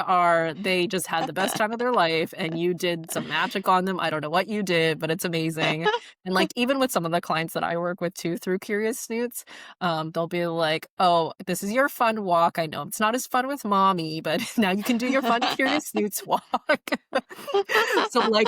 just had the best time of their life and you did some magic on them. I don't know what you did, but it's amazing. And like even with some of the clients that I work with too through Curious Snoots, they'll be like, oh, this is your fun walk. I know it's not as fun with mommy, but now you can do your fun Curious Snoots walk. So like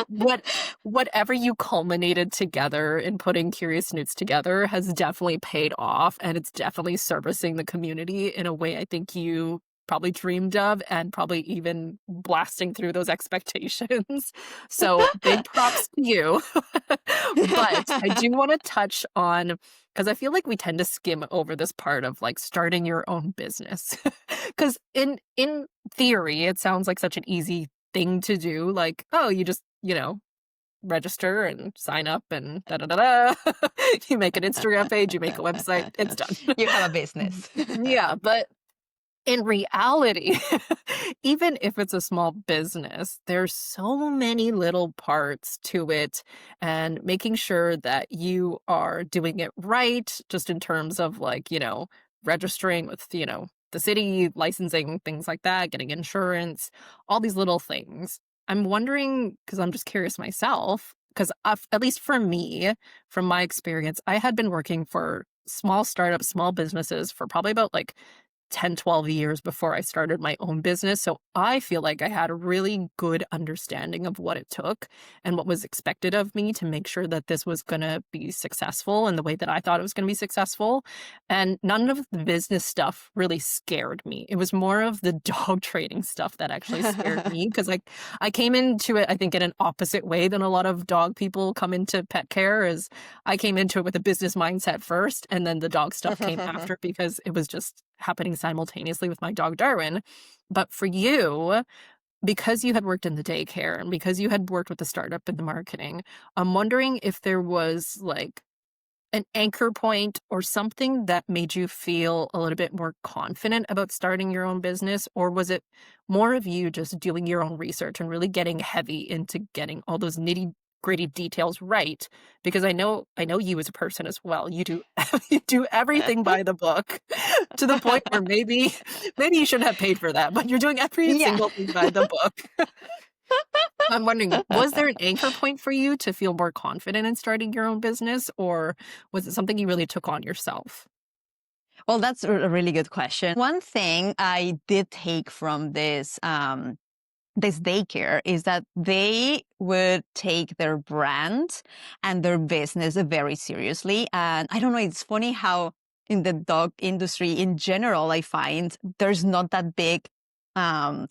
whatever you culminated together in putting Curious Snoots together has definitely paid off, and it's definitely servicing the community in a way I think you probably dreamed of, and probably even blasting through those expectations. So big props to you. But I do want to touch on, because I feel like we tend to skim over this part of like starting your own business. Because in theory, it sounds like such an easy thing to do. Like, oh, you just, register and sign up and da da da da. You make an Instagram page, you make a website, it's done. You have a business. Yeah, but in reality, even if it's a small business, there's so many little parts to it, and making sure that you are doing it right, just in terms of like, registering with, the city, licensing, things like that, getting insurance, all these little things. I'm wondering, because I'm just curious myself, because at least for me, from my experience, I had been working for small startups, small businesses for probably about like 10, 12 years before I started my own business. So I feel like I had a really good understanding of what it took and what was expected of me to make sure that this was going to be successful in the way that I thought it was going to be successful. And none of the business stuff really scared me. It was more of the dog training stuff that actually scared me because I came into it, I think, in an opposite way than a lot of dog people come into pet care. Is I came into it with a business mindset first, and then the dog stuff came after because it was just happening simultaneously with my dog Darwin. But for you, because you had worked in the daycare and because you had worked with the startup and the marketing, I'm wondering if there was like an anchor point or something that made you feel a little bit more confident about starting your own business? Or was it more of you just doing your own research and really getting heavy into getting all those nitty gritty details right? Because I know you as a person as well. You do you do everything by the book to the point where maybe you shouldn't have paid for that, but you're doing every Yeah. single thing by the book. I'm wondering, was there an anchor point for you to feel more confident in starting your own business, or was it something you really took on yourself? Well, that's a really good question. One thing I did take from this daycare is that they would take their brand and their business very seriously. And I don't know, it's funny how in the dog industry in general, I find there's not that big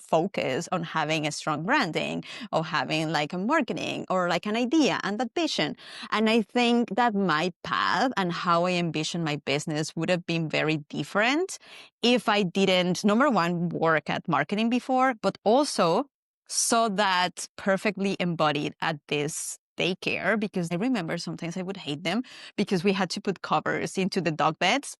focus on having a strong branding or having like a marketing or like an idea and that vision. And I think that my path and how I envision my business would have been very different if I didn't, number one, work at marketing before, but also saw that perfectly embodied at this daycare, because I remember sometimes I would hate them because we had to put covers into the dog beds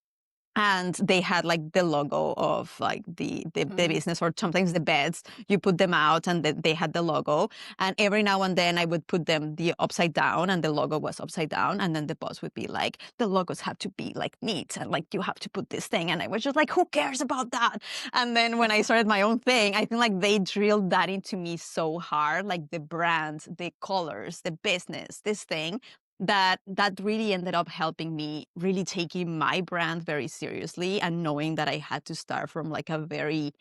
and they had like the logo of like the Mm, business, or sometimes the beds you put them out and they had the logo, and every now and then I would put them the upside down and the logo was upside down, and then the boss would be like, the logos have to be like neat and like you have to put this thing, and I was just like, who cares about that? And then when I started my own thing, I think like they drilled that into me so hard, like the brand, the colors, the business, this thing, that really ended up helping me really taking my brand very seriously and knowing that I had to start from like a very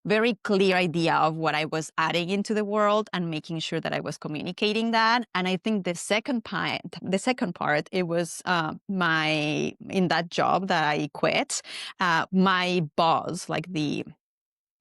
very clear idea of what I was adding into the world and making sure that I was communicating that. And I think the second part, it was my in that job that I quit, my boss, like the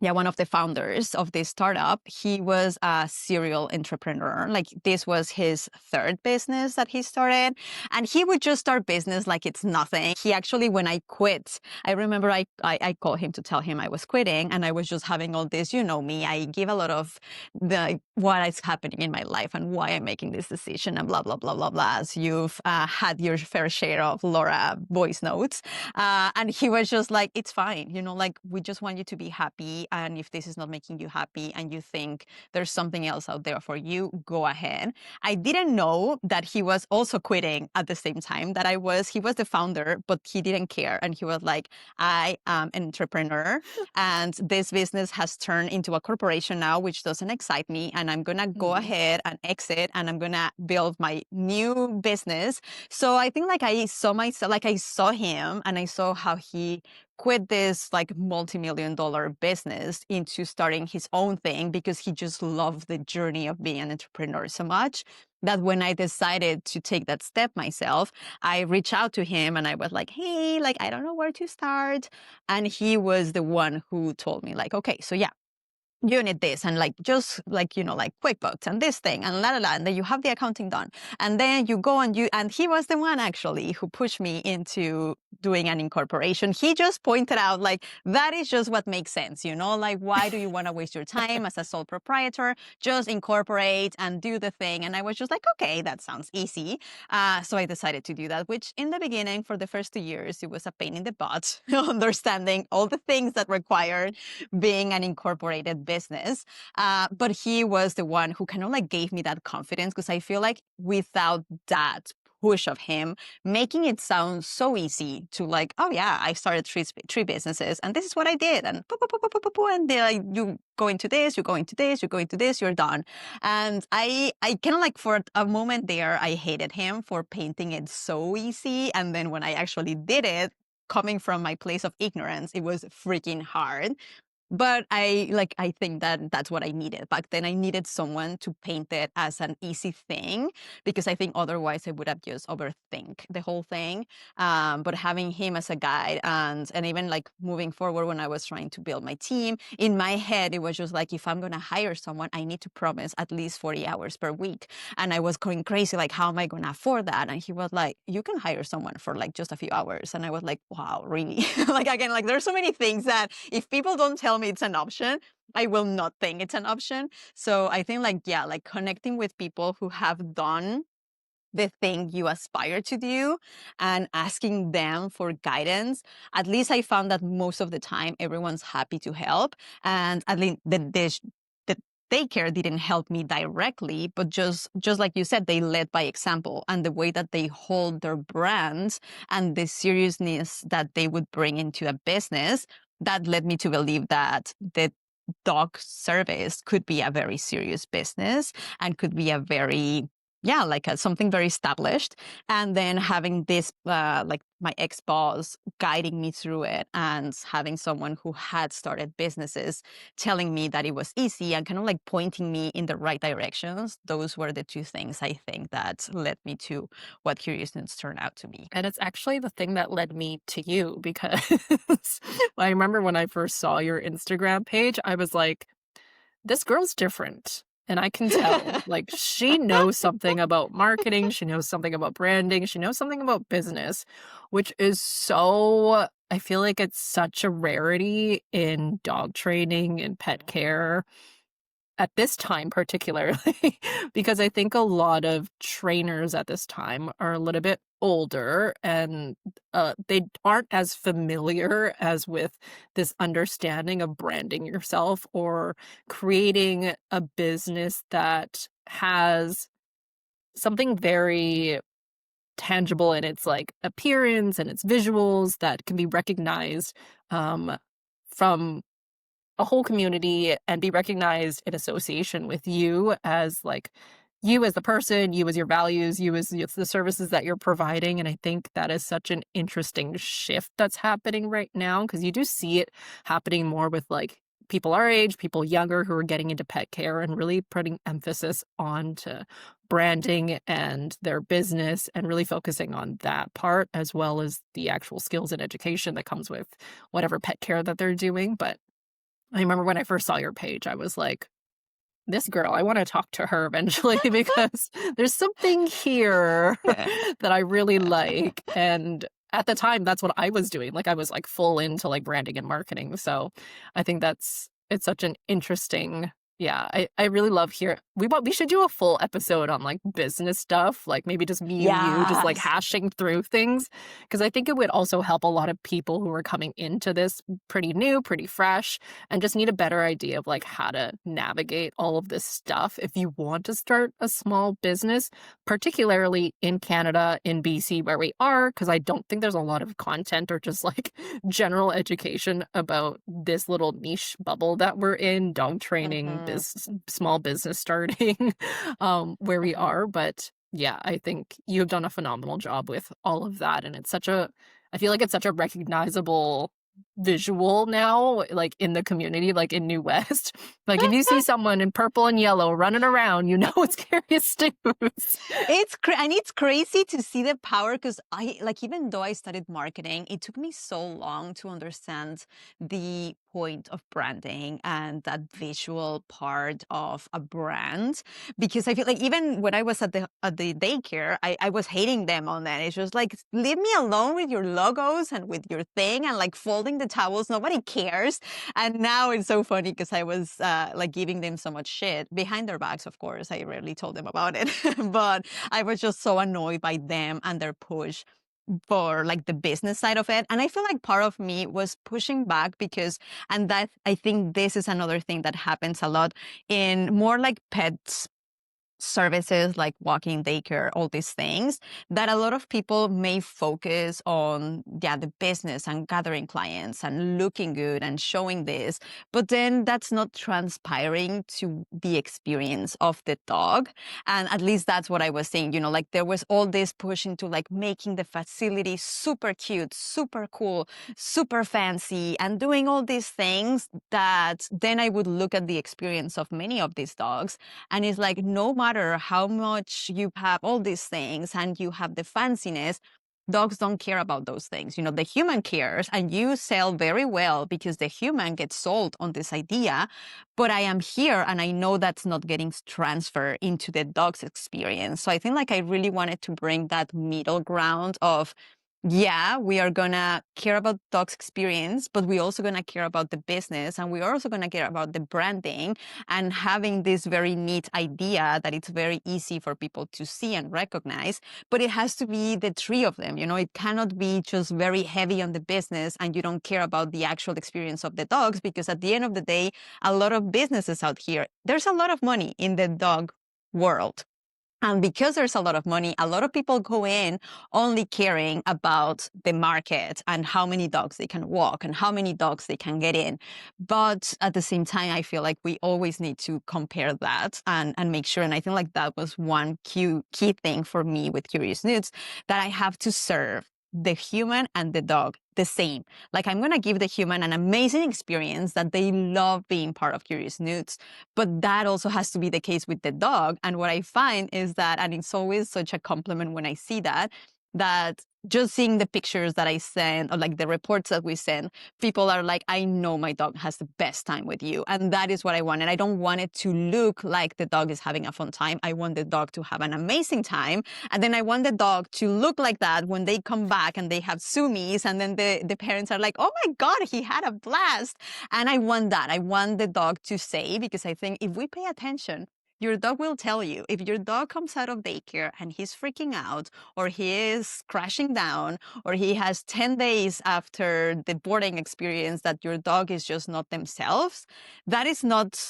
yeah, one of the founders of this startup, he was a serial entrepreneur. Like this was his third business that he started. And he would just start business like it's nothing. He actually, when I quit, I remember I called him to tell him I was quitting. And I was just having all this, you know me, I give a lot of the what is happening in my life and why I'm making this decision and blah, blah, blah, blah, blah. As you've had your fair share of Laura voice notes. And he was just like, it's fine. You know, like we just want you to be happy. And if this is not making you happy and you think there's something else out there for you, go ahead. I didn't know that he was also quitting at the same time that I was. He was the founder, but he didn't care. And he was like, I am an entrepreneur and this business has turned into a corporation now, which doesn't excite me. And I'm going to go mm, ahead and exit and I'm going to build my new business. So I think like I saw myself, like I saw him and I saw how he quit this like multi-million-dollar business into starting his own thing because he just loved the journey of being an entrepreneur so much that when I decided to take that step myself, I reached out to him and I was like, hey, like, I don't know where to start. And he was the one who told me like, okay, so yeah, you need this and like just like you know like QuickBooks and this thing and la la la, and then you have the accounting done, and then you go and he was the one actually who pushed me into doing an incorporation. He just pointed out like that is just what makes sense, you know, like why do you want to waste your time as a sole proprietor? Just incorporate and do the thing. And I was just like, okay, that sounds easy. So I decided to do that, which in the beginning for the first 2 years it was a pain in the butt understanding all the things that required being an incorporated business. But he was the one who kind of like gave me that confidence, because I feel like without that push of him making it sound so easy to like, oh yeah, I started three businesses and this is what I did, and poo, poo, poo, poo, poo, poo, poo, and they're like, you go into this, you go into this, you go into this, you're done. And I kind of like for a moment there, I hated him for painting it so easy. And then when I actually did it, coming from my place of ignorance, it was freaking hard. But I think that that's what I needed. Back then I needed someone to paint it as an easy thing, because I think otherwise I would have just overthink the whole thing. But having him as a guide, and even like moving forward when I was trying to build my team, in my head it was just like, if I'm gonna hire someone, I need to promise at least 40 hours per week. And I was going crazy, like, how am I gonna afford that? And he was like, you can hire someone for like just a few hours. And I was like, wow, really? Like, again, like there's so many things that if people don't tell me it's an option, I will not think it's an option. So I think like, yeah, like connecting with people who have done the thing you aspire to do and asking them for guidance. At least I found that most of the time everyone's happy to help. And at least the daycare didn't help me directly, but just like you said, they led by example, and the way that they hold their brands and the seriousness that they would bring into a business, that led me to believe that the dog service could be a very serious business and could be a very, yeah, like something very established. And then having this, like my ex-boss guiding me through it, and having someone who had started businesses telling me that it was easy and kind of like pointing me in the right directions. Those were the two things I think that led me to what Curious News turned out to be. And it's actually the thing that led me to you because I remember when I first saw your Instagram page, I was like, this girl's different. And I can tell, like, she knows something about marketing. She knows something about branding. She knows something about business, which is so, I feel like it's such a rarity in dog training and pet care at this time particularly, because I think a lot of trainers at this time are a little bit older and they aren't as familiar as with this understanding of branding yourself or creating a business that has something very tangible in its like appearance and its visuals that can be recognized from a whole community and be recognized in association with you as like you as the person, you as your values, you as the services that you're providing. And I think that is such an interesting shift that's happening right now, because you do see it happening more with like people our age, people younger who are getting into pet care and really putting emphasis on to branding and their business and really focusing on that part as well as the actual skills and education that comes with whatever pet care that they're doing. But I remember when I first saw your page, I was like, this girl, I want to talk to her eventually because there's something here that I really like. And at the time, that's what I was doing. Like I was like full into like branding and marketing. So I think it's such an interesting, yeah, I really love here. We should do a full episode on like business stuff, like maybe just me and you just like Yes. hashing through things. Because I think it would also help a lot of people who are coming into this pretty new, pretty fresh, and just need a better idea of like how to navigate all of this stuff if you want to start a small business, particularly in Canada, in BC, where we are, because I don't think there's a lot of content or just like general education about this little niche bubble that we're in, dog training, Mhm. small business starting, where we are. But yeah, I think you've done a phenomenal job with all of that. And I feel like it's such a recognizable visual now, like in the community, like in New West. Like if you see someone in purple and yellow running around, you know it's Curious Snoots. And it's crazy to see the power, because I like, even though I studied marketing, it took me so long to understand the point of branding and that visual part of a brand. Because I feel like even when I was at the daycare, I was hating them on that. It's just like, leave me alone with your logos and with your thing and like folding the towels. Nobody cares. And now it's so funny because I was like giving them so much shit behind their backs. Of course, I rarely told them about it, but I was just so annoyed by them and their push for like the business side of it. And I feel like part of me was pushing back because, and that I think this is another thing that happens a lot in more like pets services like walking, daycare, all these things, that a lot of people may focus on, yeah, the business and gathering clients and looking good and showing this, but then that's not transpiring to the experience of the dog. And at least that's what I was saying, like there was all this push into like making the facility super cute, super cool, super fancy, and doing all these things that then I would look at the experience of many of these dogs. And it's like, no matter how much you have all these things and you have the fanciness, dogs don't care about those things. The human cares, and you sell very well because the human gets sold on this idea. But I am here and I know that's not getting transferred into the dog's experience. So I think like I really wanted to bring that middle ground of, yeah, we are going to care about dog's experience, but we're also going to care about the business, and we're also going to care about the branding and having this very neat idea that it's very easy for people to see and recognize. But it has to be the three of them. It cannot be just very heavy on the business and you don't care about the actual experience of the dogs, because at the end of the day, a lot of businesses out here, there's a lot of money in the dog world. And because there's a lot of money, a lot of people go in only caring about the market and how many dogs they can walk and how many dogs they can get in. But at the same time, I feel like we always need to compare that and make sure. And I think like that was one key thing for me with Curious Newts, that I have to serve the human and the dog the same. Like I'm going to give the human an amazing experience that they love being part of Curious Newts, but that also has to be the case with the dog. And what I find is that, and it's always such a compliment when I see that just seeing the pictures that I send or like the reports that we send, people are like, I know my dog has the best time with you. And that is what I want. And I don't want it to look like the dog is having a fun time. I want the dog to have an amazing time. And then I want the dog to look like that when they come back and they have sumis. And then the parents are like, oh my God, he had a blast. And I want that. I want the dog to say, because I think if we pay attention, your dog will tell you. If your dog comes out of daycare and he's freaking out, or he is crashing down, or he has 10 days after the boarding experience that your dog is just not themselves, that is not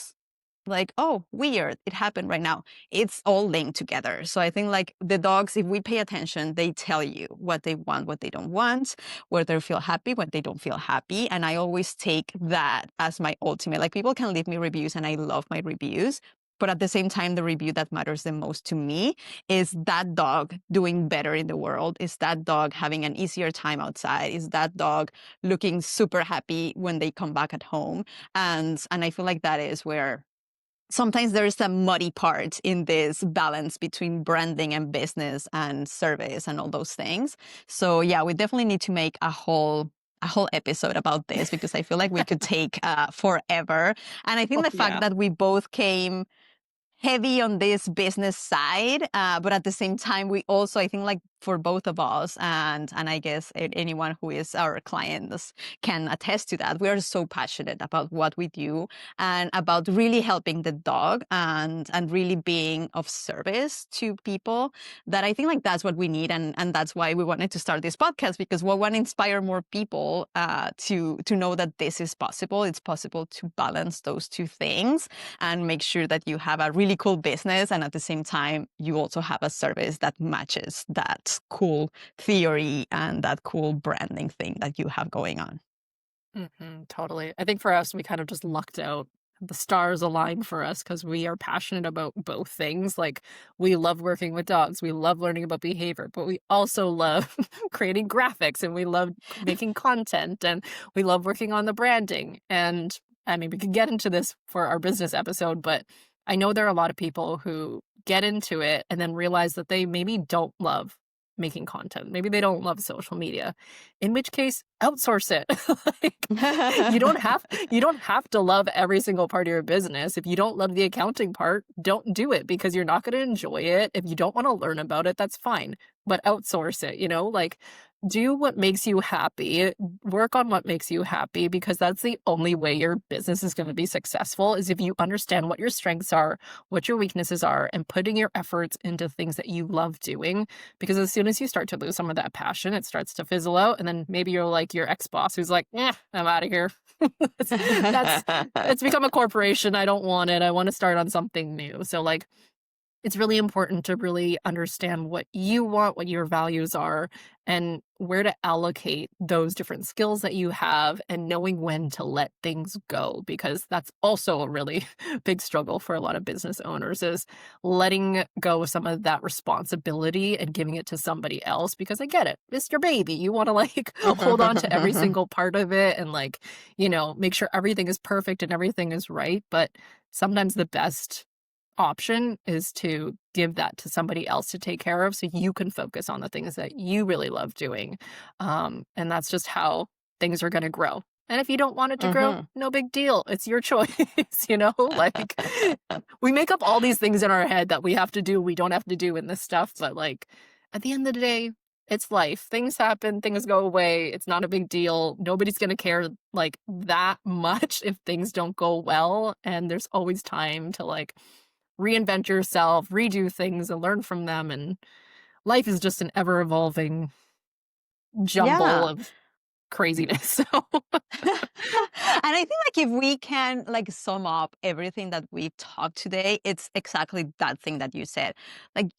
like, oh, weird, it happened right now. It's all linked together. So I think like the dogs, if we pay attention, they tell you what they want, what they don't want, where they feel happy, what they don't feel happy. And I always take that as my ultimate. Like people can leave me reviews and I love my reviews. But at the same time, the review that matters the most to me is that dog doing better in the world. Is that dog having an easier time outside? Is that dog looking super happy when they come back at home? And I feel like that is where sometimes there's a muddy part in this balance between branding and business and service and all those things. So yeah, we definitely need to make a whole episode about this, because I feel like we could take forever. And I think Oh, the fact yeah. that we both came heavy on this business side, but at the same time, we also, I think like for both of us, and I guess anyone who is our clients can attest to that, we are so passionate about what we do and about really helping the dog and really being of service to people, that I think like that's what we need. And that's why we wanted to start this podcast, because we want to inspire more people to know that this is possible. It's possible to balance those two things and make sure that you have a really cool business, and at the same time, you also have a service that matches that cool theory and that cool branding thing that you have going on. Totally. I think for us, we kind of just lucked out. The stars aligned for us because we are passionate about both things. Like, we love working with dogs, we love learning about behavior, but we also love creating graphics, and we love making content, and we love working on the branding. And I mean, we could get into this for our business episode, but I know there are a lot of people who get into it and then realize that they maybe don't love making content. Maybe they don't love social media, in which case outsource it. Like, you don't have to love every single part of your business. If you don't love the accounting part, don't do it, because you're not going to enjoy it. If you don't want to learn about it, that's fine, but outsource it, like do what makes you happy, work on what makes you happy, because that's the only way your business is going to be successful, is if you understand what your strengths are, what your weaknesses are, and putting your efforts into things that you love doing. Because as soon as you start to lose some of that passion, it starts to fizzle out. And then maybe you're like your ex-boss who's like, I'm out of here. It's become a corporation. I don't want it. I want to start on something new. So like, It's really important to really understand what you want, what your values are, and where to allocate those different skills that you have and knowing when to let things go because that's also a really big struggle for a lot of business owners is letting go of some of that responsibility and giving it to somebody else because I get it. It's your baby. You want to like hold on to every single part of it and like, make sure everything is perfect and everything is right, but sometimes the best option is to give that to somebody else to take care of so you can focus on the things that you really love doing. And that's just how things are going to grow. And if you don't want it to grow, Mhm. no big deal. It's your choice, Like we make up all these things in our head that we have to do, we don't have to do in this stuff, but like at the end of the day, it's life. Things happen, things go away. It's not a big deal. Nobody's going to care like that much if things don't go well, and there's always time to like reinvent yourself, redo things, and learn from them. And life is just an ever evolving jumble Yeah. of craziness. So, And I think like if we can like sum up everything that we've talked today, it's exactly that thing that you said. Like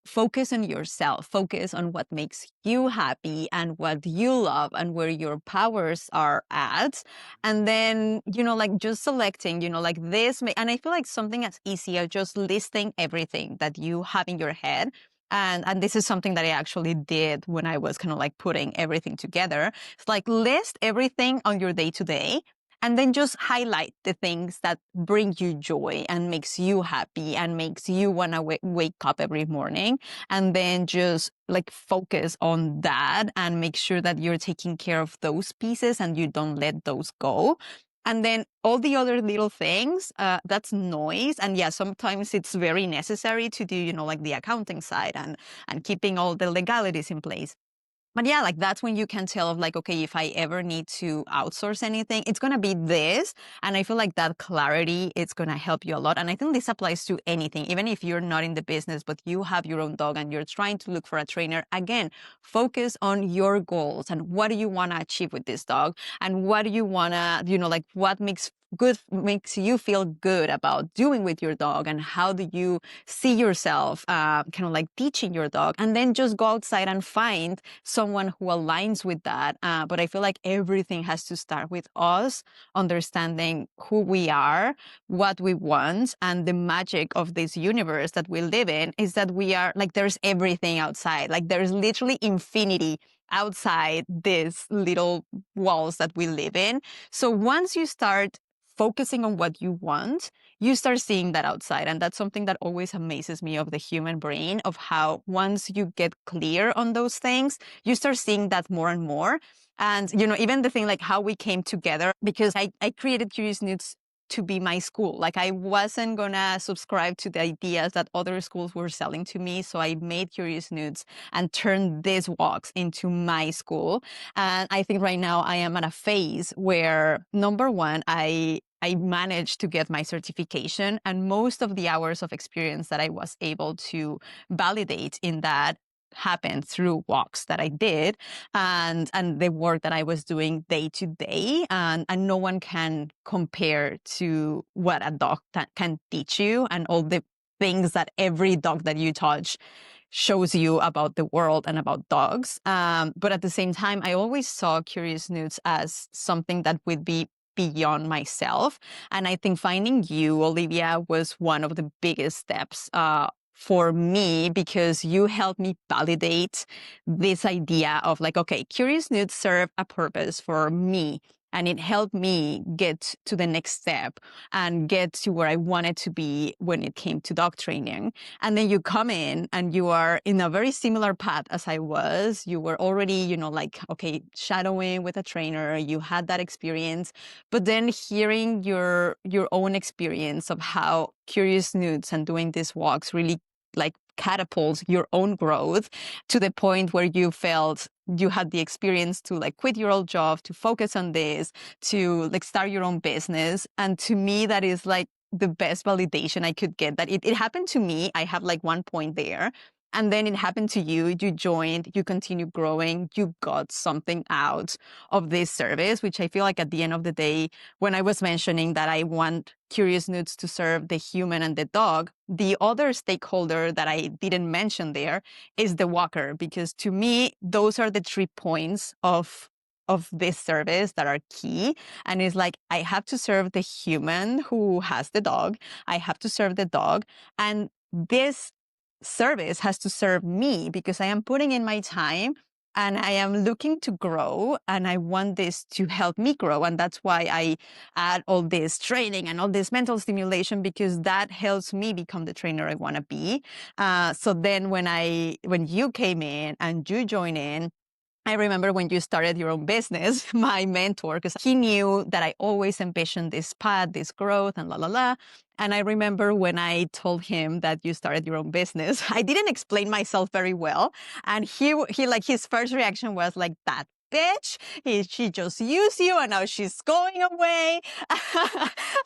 focus on yourself, focus on what makes you happy and what you love and where your powers are at. And then, like just selecting, like this and I feel like something as easy as just listing everything that you have in your head. And this is something that I actually did when I was kind of like putting everything together. It's like list everything on your day to day and then just highlight the things that bring you joy and makes you happy and makes you want to wake up every morning. And then just like focus on that and make sure that you're taking care of those pieces and you don't let those go. And then all the other little things, that's noise. And yeah, sometimes it's very necessary to do, like the accounting side and keeping all the legalities in place. But yeah, like that's when you can tell of like, okay, if I ever need to outsource anything, it's going to be this. And I feel like that clarity, it's going to help you a lot. And I think this applies to anything, even if you're not in the business, but you have your own dog and you're trying to look for a trainer. Again, focus on your goals and what do you want to achieve with this dog? And what do you want to, like what makes you feel good about doing with your dog? And how do you see yourself kind of like teaching your dog? And then just go outside and find someone who aligns with that. But I feel like everything has to start with us understanding who we are, what we want, and the magic of this universe that we live in is that we are like, there's everything outside. Like there's literally infinity outside these little walls that we live in. So once you start focusing on what you want, you start seeing that outside. And that's something that always amazes me of the human brain, of how once you get clear on those things, you start seeing that more and more. And, even the thing like how we came together, because I created Curious Newts to be my school. Like I wasn't gonna subscribe to the ideas that other schools were selling to me. So I made Curious Newts and turned these walks into my school. And I think right now I am at a phase where number one, I managed to get my certification, and most of the hours of experience that I was able to validate in that happened through walks that I did and the work that I was doing day to day. And no one can compare to what a dog can teach you and all the things that every dog that you touch shows you about the world and about dogs. But at the same time, I always saw Curious Newts as something that would be beyond myself. And I think finding you, Olivia, was one of the biggest steps for me, because you helped me validate this idea of like, okay, Curious Newts serve a purpose for me. And it helped me get to the next step and get to where I wanted to be when it came to dog training. And then you come in and you are in a very similar path as I was. You were already, like, okay, shadowing with a trainer. You had that experience, but then hearing your own experience of how Curious Newts and doing these walks really like catapults your own growth to the point where you felt you had the experience to like quit your old job, to focus on this, to like start your own business. And to me, that is like the best validation I could get, that it happened to me. I have like one point there and then it happened to you. You joined, you continue growing, you got something out of this service, which I feel like at the end of the day, when I was mentioning that I want Curious Newts to serve the human and the dog, the other stakeholder that I didn't mention there is the walker, because to me, those are the 3 points of this service that are key. And it's like, I have to serve the human who has the dog. I have to serve the dog. And this service has to serve me because I am putting in my time and I am looking to grow and I want this to help me grow. And that's why I add all this training and all this mental stimulation, because that helps me become the trainer I want to be. So then when you came in and you joined in, I remember when you started your own business, my mentor, because he knew that I always envisioned this path, this growth, and la la la. And I remember when I told him that you started your own business, I didn't explain myself very well. And he like, his first reaction was like, that bitch, she just used you and now she's going away.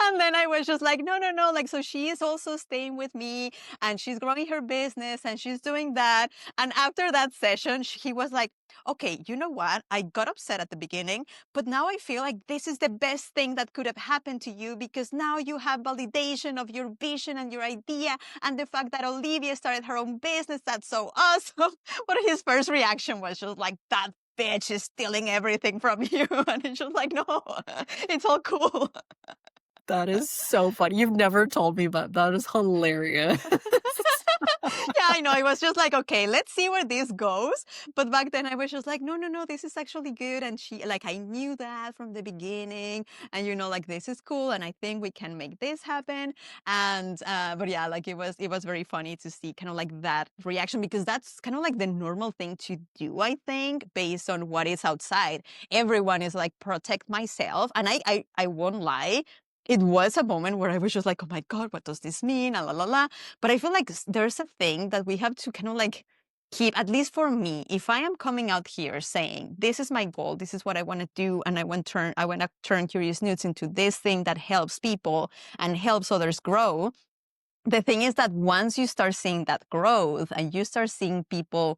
And then I was just like, no, no, no. Like, so she is also staying with me and she's growing her business and she's doing that. And after that session, he was like, okay, you know what? I got upset at the beginning, but now I feel like this is the best thing that could have happened to you, because now you have validation of your vision and your idea, and the fact that Olivia started her own business, that's so awesome. But his first reaction was just like, that bitch is stealing everything from you. And it's just like, no, it's all cool. That is so funny. You've never told me that. That is hilarious. Yeah, I know. I was just like, okay, let's see where this goes. But back then I was just like, no, no, no, this is actually good. And she, like, I knew that from the beginning. And, like, this is cool. And I think we can make this happen. And, but yeah, like, it was very funny to see kind of like that reaction, because that's kind of like the normal thing to do, I think, based on what is outside. Everyone is like, protect myself. And I won't lie. It was a moment where I was just like, oh my God, what does this mean? And la la la. But I feel like there's a thing that we have to kind of like keep, at least for me, if I am coming out here saying, this is my goal, this is what I want to do, and I want to turn Curious Newts into this thing that helps people and helps others grow. The thing is that once you start seeing that growth and you start seeing people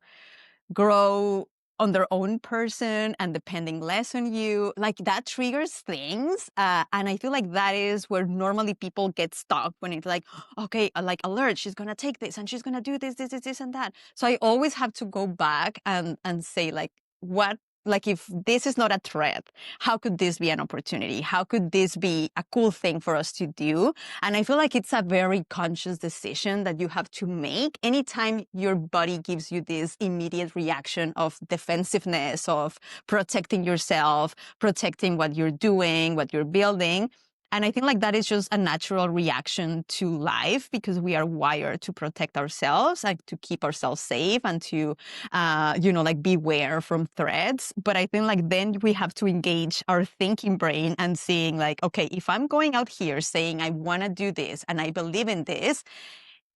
grow on their own person and depending less on you, like that triggers things. And I feel like that is where normally people get stuck, when it's like, okay, like, alert, she's going to take this and she's going to do this, and that. So I always have to go back and say, like, what, like, if this is not a threat, how could this be an opportunity? How could this be a cool thing for us to do? And I feel like it's a very conscious decision that you have to make anytime your body gives you this immediate reaction of defensiveness, of protecting yourself, protecting what you're doing, what you're building. And I think like that is just a natural reaction to life, because we are wired to protect ourselves, like to keep ourselves safe and to, like, beware from threats. But I think like then we have to engage our thinking brain and seeing like, okay, if I'm going out here saying I want to do this and I believe in this,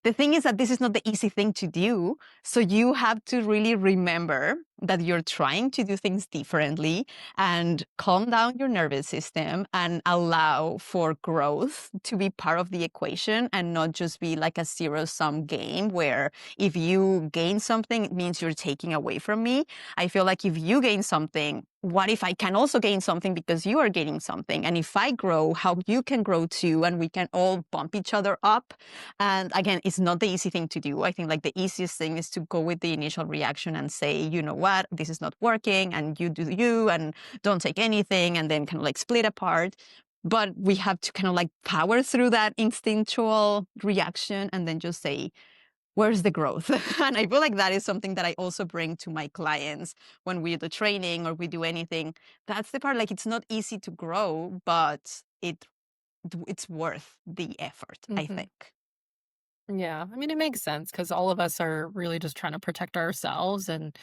the thing is that this is not the easy thing to do. So you have to really remember that you're trying to do things differently and calm down your nervous system and allow for growth to be part of the equation, and not just be like a zero-sum game where if you gain something, it means you're taking away from me. I feel like if you gain something, what if I can also gain something because you are gaining something? And if I grow, how you can grow too, and we can all bump each other up. And again, it's not the easy thing to do. I think like the easiest thing is to go with the initial reaction and say, you know what, this is not working, and you do you, and don't take anything, and then kind of like split apart. But we have to kind of like power through that instinctual reaction and then just say, where's the growth? And I feel like that is something that I also bring to my clients when we do training or we do anything. That's the part, like, it's not easy to grow, but it's worth the effort, I Mhm. think. Yeah, I mean, it makes sense because all of us are really just trying to protect ourselves and,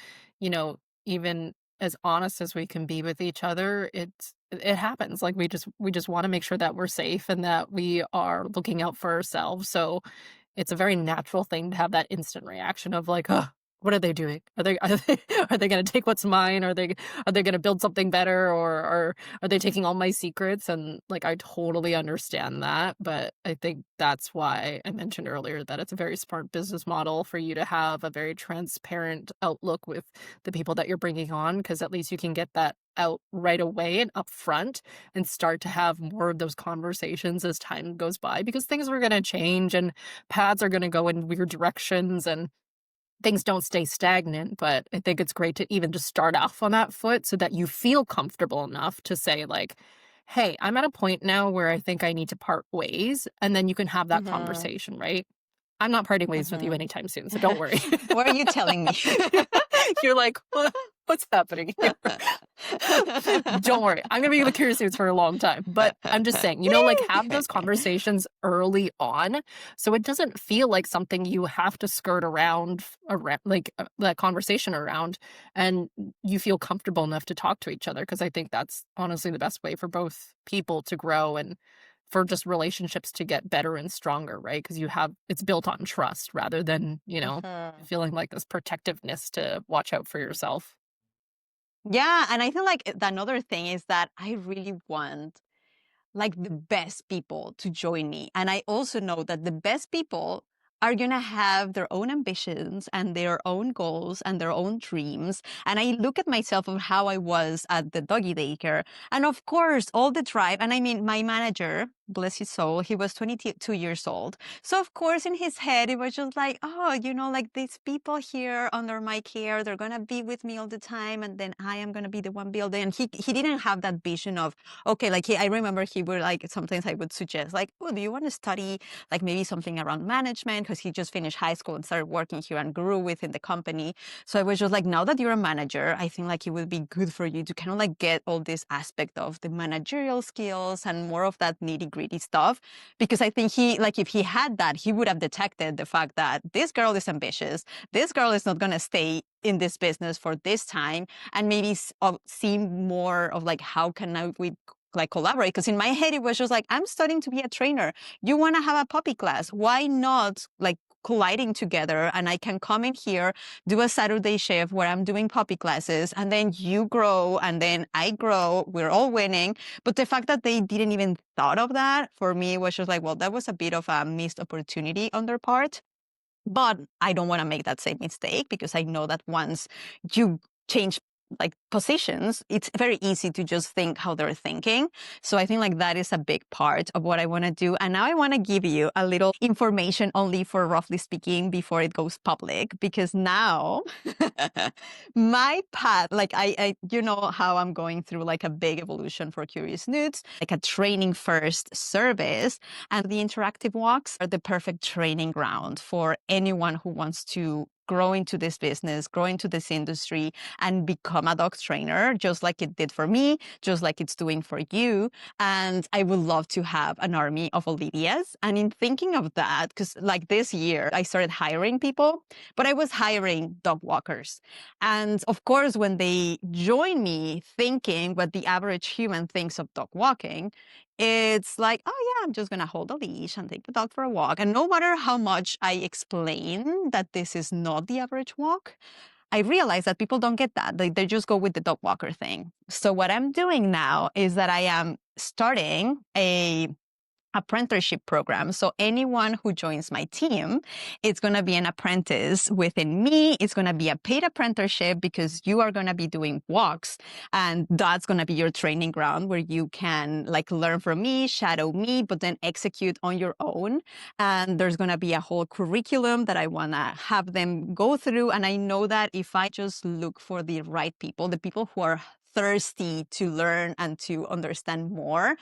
even as honest as we can be with each other, it happens. Like we just want to make sure that we're safe and that we are looking out for ourselves. So it's a very natural thing to have that instant reaction of like, oh, What are they doing? Are they gonna take what's mine? Are they gonna build something better, or are they taking all my secrets? And, like, I totally understand that, but I think that's why I mentioned earlier that it's a very smart business model for you to have a very transparent outlook with the people that you're bringing on, because at least you can get that out right away and upfront and start to have more of those conversations as time goes by, because things are gonna change and paths are gonna go in weird directions and things don't stay stagnant. But I think it's great to even just start off on that foot so that you feel comfortable enough to say, like, "Hey, I'm at a point now where I think I need to part ways," and then you can have that Hmm. conversation, right? I'm not parting ways with you Hmm. anytime soon, so don't worry. What are you telling me? You're like, What's happening here?" Don't worry, I'm gonna be with Curious Suits for a long time, but I'm just saying, like, have those conversations early on, so it doesn't feel like something you have to skirt around, like, that conversation around, and you feel comfortable enough to talk to each other. Because I think that's honestly the best way for both people to grow and for just relationships to get better and stronger, right? Because it's built on trust rather than, Mhm. feeling like this protectiveness to watch out for yourself. Yeah, and I feel like the another thing is that I really want like the best people to join me. And I also know that the best people are going to have their own ambitions and their own goals and their own dreams. And I look at myself of how I was at the doggy daycare. And of course, all the drive. And I mean, my manager, bless his soul, he was 22 years old. So of course, in his head, it was just like, oh, like these people here under my care, they're going to be with me all the time. And then I am going to be the one building. And he didn't have that vision of, okay, like I remember he would like sometimes I would suggest like, oh, do you want to study like maybe something around management? Because he just finished high school and started working here and grew within the company. So I was just like, now that you're a manager, I think like it would be good for you to kind of like get all this aspect of the managerial skills and more of that nitty gritty stuff. Because I think he like if he had that, he would have detected the fact that this girl is ambitious. This girl is not going to stay in this business for this time and maybe see more of like how can we like collaborate, because in my head it was just like I'm studying to be a trainer, you want to have a puppy class, why not like colliding together and I can come in here, do a Saturday shift where I'm doing puppy classes and then you grow and then I grow, we're all winning. But the fact that they didn't even thought of that for me was just like, well, that was a bit of a missed opportunity on their part. But I don't want to make that same mistake because I know that once you change like positions, it's very easy to just think how they're thinking. So I think like that is a big part of what I want to do. And now I want to give you a little information only for Roughly Speaking before it goes public, because now my path, like I, you know how I'm going through like a big evolution for Curious Snoots, like a training first service, and the interactive walks are the perfect training ground for anyone who wants to grow into this business, grow into this industry, and become a dog trainer, just like it did for me, just like it's doing for you. And I would love to have an army of Olivias. And in thinking of that, because like this year, I started hiring people, but I was hiring dog walkers. And of course, when they join me thinking what the average human thinks of dog walking, it's like, oh yeah, I'm just gonna hold a leash and take the dog for a walk. And no matter how much I explain that this is not the average walk, I realize that people don't get that. They just go with the dog walker thing. So what I'm doing now is that I am starting a apprenticeship program. So anyone who joins my team, it's going to be an apprentice within me. It's going to be a paid apprenticeship because you are going to be doing walks, and that's going to be your training ground where you can like learn from me, shadow me, but then execute on your own. And there's going to be a whole curriculum that I want to have them go through. And I know that if I just look for the right people, the people who are thirsty to learn and to understand more,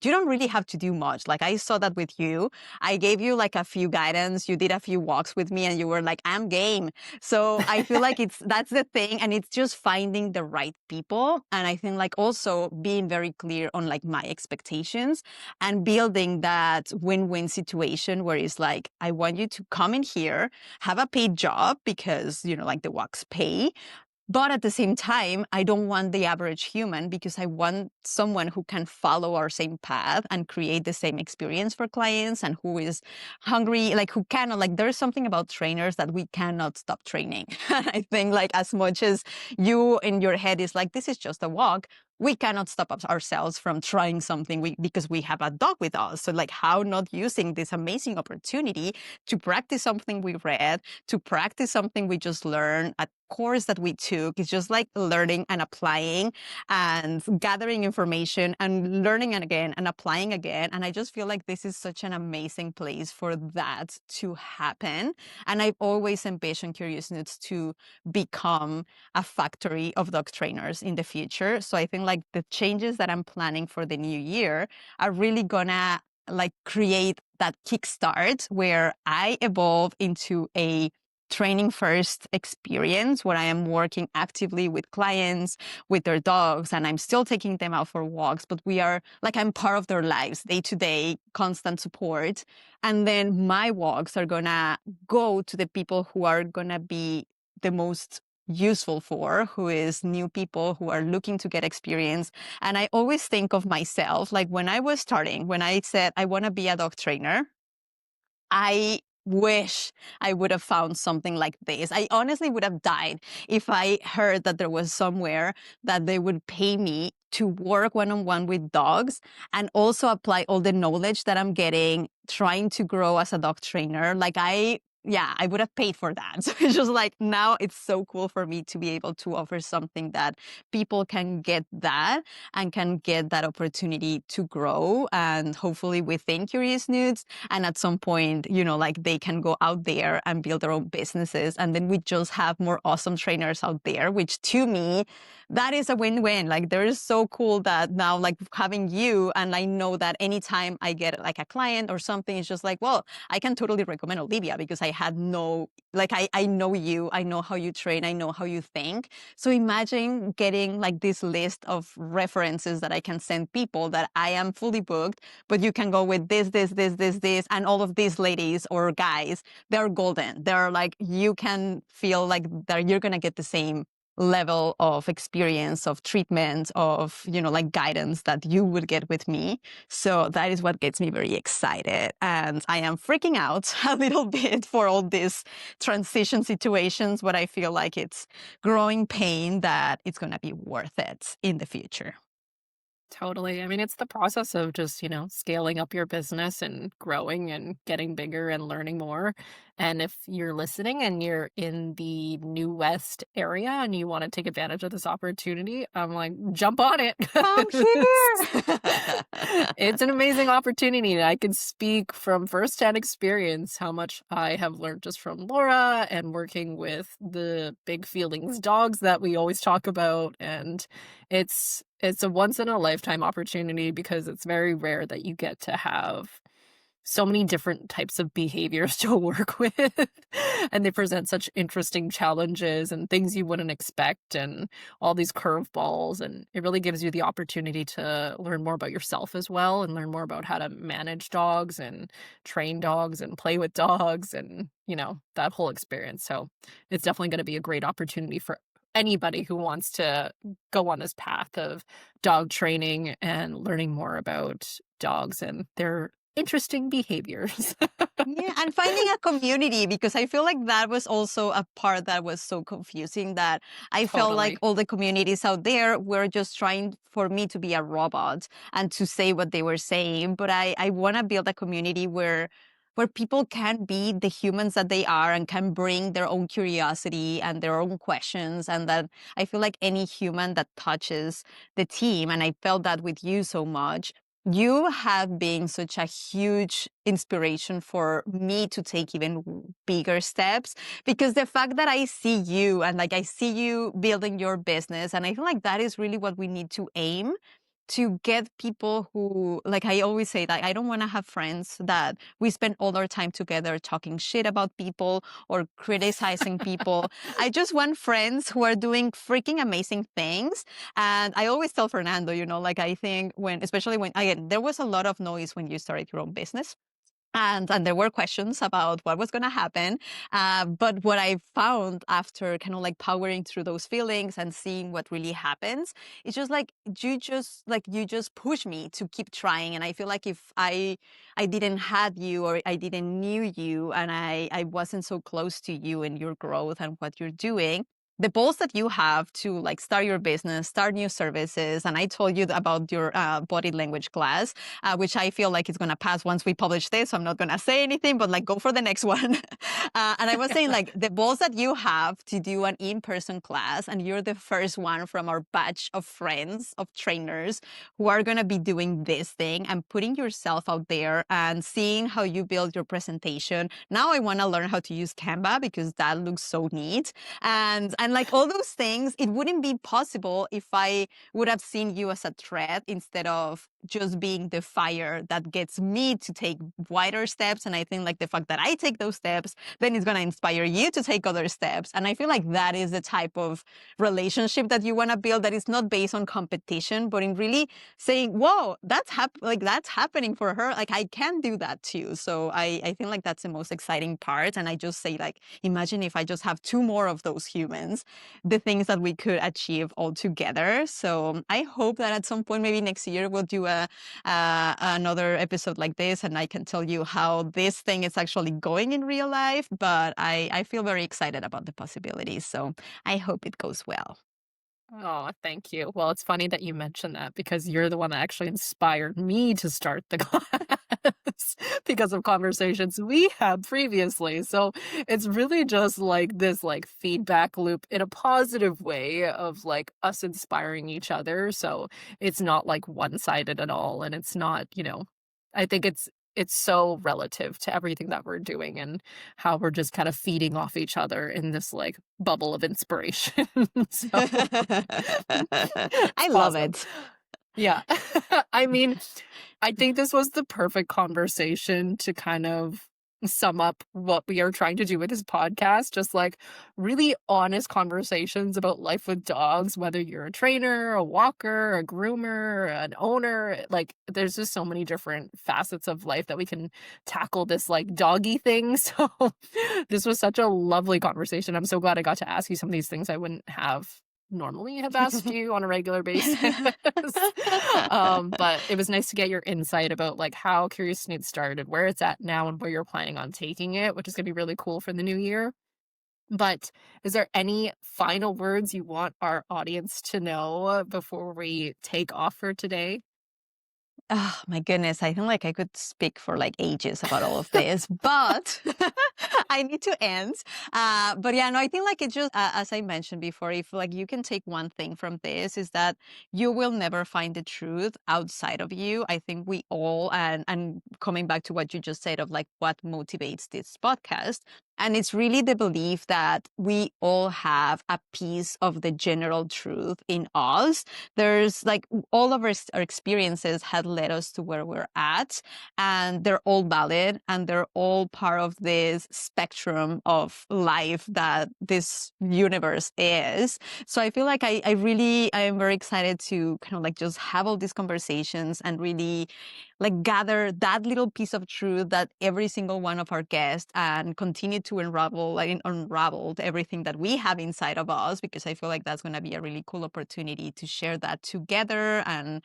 you don't really have to do much. Like I saw that with you. I gave you like a few guidance. You did a few walks with me and you were like, I'm game. So I feel like that's the thing. And it's just finding the right people. And I think like also being very clear on like my expectations and building that win-win situation where it's like, I want you to come in here, have a paid job because, like the walks pay, But at the same time, I don't want the average human because I want someone who can follow our same path and create the same experience for clients and who is hungry, like who cannot, like there's something about trainers that we cannot stop training. I think like as much as you in your head is like, this is just a walk, we cannot stop ourselves from trying something because we have a dog with us. So like how not using this amazing opportunity to practice something we read, to practice something we just learned, a course that we took. It's just like learning and applying and gathering information and learning and again and applying again. And I just feel like this is such an amazing place for that to happen. And I've always envisioned Curious Snoots to become a factory of dog trainers in the future. So I think like the changes that I'm planning for the new year are really gonna like create that kickstart where I evolve into a training first experience where I am working actively with clients, with their dogs, and I'm still taking them out for walks, but we are like, I'm part of their lives day to day, constant support. And then my walks are gonna go to the people who are gonna be the most useful for, who is new people who are looking to get experience. And I always think of myself, like when I was starting, when I said I want to be a dog trainer, I wish I would have found something like this. I honestly would have died if I heard that there was somewhere that they would pay me to work one-on-one with dogs and also apply all the knowledge that I'm getting trying to grow as a dog trainer. Like I would have paid for that. So it's just like now it's so cool for me to be able to offer something that people can get that and can get that opportunity to grow and hopefully within Curious Nudes. And at some point, you know, like they can go out there and build their own businesses. And then we just have more awesome trainers out there, which to me, that is a win-win. Like they're so cool that now like having you, and I know that anytime I get like a client or something, it's just like, well, I can totally recommend Olivia because I had no, like I know you, I know how you train, I know how you think. So imagine getting like this list of references that I can send people that I am fully booked, but you can go with this, and all of these ladies or guys, they're golden. They're like, you can feel like that you're going to get the same level of experience, of treatment, of, you know, like guidance that you would get with me. So that is what gets me very excited. And I am freaking out a little bit for all these transition situations, but I feel like it's growing pain that it's going to be worth it in the future. Totally. I mean, it's the process of just, scaling up your business and growing and getting bigger and learning more. And if you're listening and you're in the New West area and you want to take advantage of this opportunity, I'm like, jump on it. Come 'Cause here. it's an amazing opportunity. And I can speak from firsthand experience how much I have learned just from Laura and working with the big feelings dogs that we always talk about. And it's a once in a lifetime opportunity because it's very rare that you get to have so many different types of behaviors to work with, and they present such interesting challenges and things you wouldn't expect and all these curveballs, and it really gives you the opportunity to learn more about yourself as well and learn more about how to manage dogs and train dogs and play with dogs and, that whole experience. So, it's definitely gonna be a great opportunity for anybody who wants to go on this path of dog training and learning more about dogs and their interesting behaviors. Yeah, and finding a community because I feel like that was also a part that was so confusing that I felt like Totally. all the communities out there were just trying for me to be a robot and to say what they were saying. But I want to build a community where people can be the humans that they are and can bring their own curiosity and their own questions. And that I feel like any human that touches the team, and I felt that with you so much, you have been such a huge inspiration for me to take even bigger steps because the fact that I see you and like I see you building your business, and I feel like that is really what we need to aim to get people who, like I always say, that I don't want to have friends that we spend all our time together talking shit about people or criticizing people. I just want friends who are doing freaking amazing things. And I always tell Fernando, like I think especially when, again, there was a lot of noise when you started your own business. And there were questions about what was going to happen. But what I found after kind of like powering through those feelings and seeing what really happens, it's just like you just push me to keep trying. And I feel like if I didn't have you, or I didn't knew you, and I wasn't so close to you and your growth and what you're doing, the balls that you have to like start your business, start new services. And I told you about your body language class, which I feel like is going to pass once we publish this. So I'm not going to say anything, but like go for the next one. And I was saying like the balls that you have to do an in-person class, and you're the first one from our batch of friends, of trainers who are going to be doing this thing and putting yourself out there and seeing how you build your presentation. Now I want to learn how to use Canva because that looks so neat. And like all those things, it wouldn't be possible if I would have seen you as a threat instead of just being the fire that gets me to take wider steps. And I think like the fact that I take those steps, then it's going to inspire you to take other steps. And I feel like that is the type of relationship that you want to build, that is not based on competition, but in really saying, whoa, that's that's happening for her. Like I can do that too. So I think like that's the most exciting part. And I just say like, imagine if I just have two more of those humans, the things that we could achieve all together. So I hope that at some point, maybe next year, we'll do another episode like this, and I can tell you how this thing is actually going in real life. But I feel very excited about the possibilities. So I hope it goes well. Oh, thank you. Well, it's funny that you mentioned that because you're the one that actually inspired me to start the class because of conversations we had previously. So it's really just like this like feedback loop in a positive way of like us inspiring each other. So it's not like one-sided at all. And it's not, I think it's so relative to everything that we're doing and how we're just kind of feeding off each other in this like bubble of inspiration. So it's I love awesome. it. Yeah. I mean, I think this was the perfect conversation to kind of sum up what we are trying to do with this podcast. Just like really honest conversations about life with dogs, whether you're a trainer, a walker, a groomer, an owner. Like, there's just so many different facets of life that we can tackle this like doggy thing. So, this was such a lovely conversation. I'm so glad I got to ask you some of these things I wouldn't normally have asked you on a regular basis. But it was nice to get your insight about like how Curious Snoots started, where it's at now, and where you're planning on taking it, which is going to be really cool for the new year. But is there any final words you want our audience to know before we take off for today? Oh my goodness, I think like I could speak for like ages about all of this, but I need to end. But yeah, no, I think like it just, as I mentioned before, if like you can take one thing from this, is that you will never find the truth outside of you. I think we all, and coming back to what you just said of like what motivates this podcast, and it's really the belief that we all have a piece of the general truth in us. There's like all of our experiences had led us to where we're at, and they're all valid, and they're all part of this spectrum of life that this universe is. So I feel like I am very excited to kind of like just have all these conversations and really like gather that little piece of truth that every single one of our guests, and continue to unravel everything that we have inside of us, because I feel like that's going to be a really cool opportunity to share that together and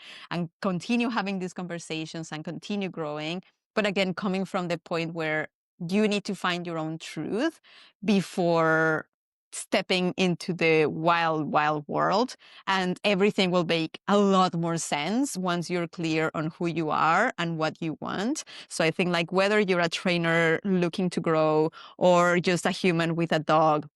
continue having these conversations and continue growing. But again, coming from the point where you need to find your own truth before stepping into the wild, wild world. And everything will make a lot more sense once you're clear on who you are and what you want. So I think like whether you're a trainer looking to grow, or just a human with a dog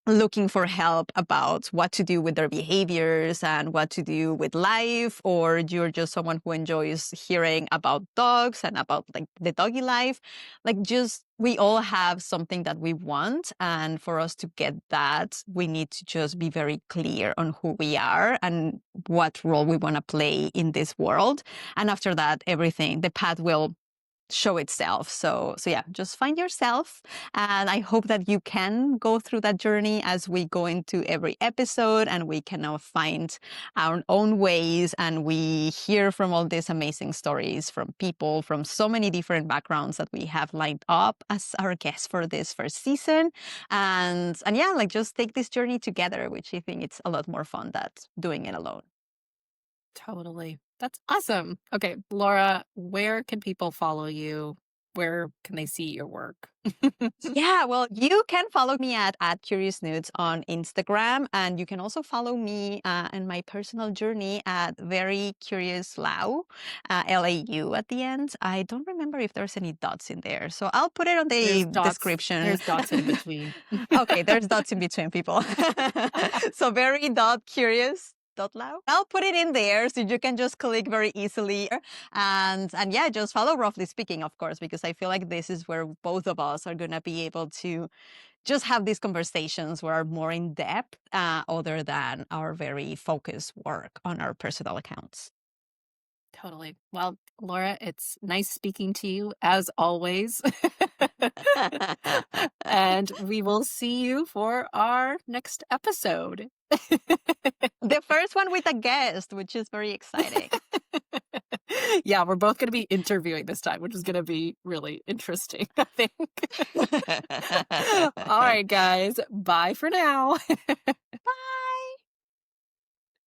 looking for help about what to do with their behaviors and what to do with life, or you're just someone who enjoys hearing about dogs and about like the doggy life, like just we all have something that we want. And for us to get that, we need to just be very clear on who we are and what role we want to play in this world. And after that, everything, the path will show itself. So yeah, just find yourself, and I hope that you can go through that journey as we go into every episode, and we can now find our own ways, and we hear from all these amazing stories from people from so many different backgrounds that we have lined up as our guests for this first season. And yeah, like just take this journey together, which I think it's a lot more fun than doing it alone. Totally. That's awesome. Okay, Laura, where can people follow you? Where can they see your work? Yeah, well, you can follow me at Curious Snoots on Instagram, and you can also follow me in my personal journey at Very Curious Lau, LAU at the end. I don't remember if there's any dots in there, so I'll put it on There's the dots. description. There's dots in between. Okay, there's dots in between people. So very dot curious. Dot Lau. I'll put it in there so you can just click very easily. And yeah, just follow Roughly Speaking, of course, because I feel like this is where both of us are gonna be able to just have these conversations where are more in depth, other than our very focused work on our personal accounts. Totally. Well, Laura, it's nice speaking to you as always. And we will see you for our next episode. The first one with a guest, which is very exciting. Yeah, we're both going to be interviewing this time, which is going to be really interesting, I think. All right, guys. Bye for now.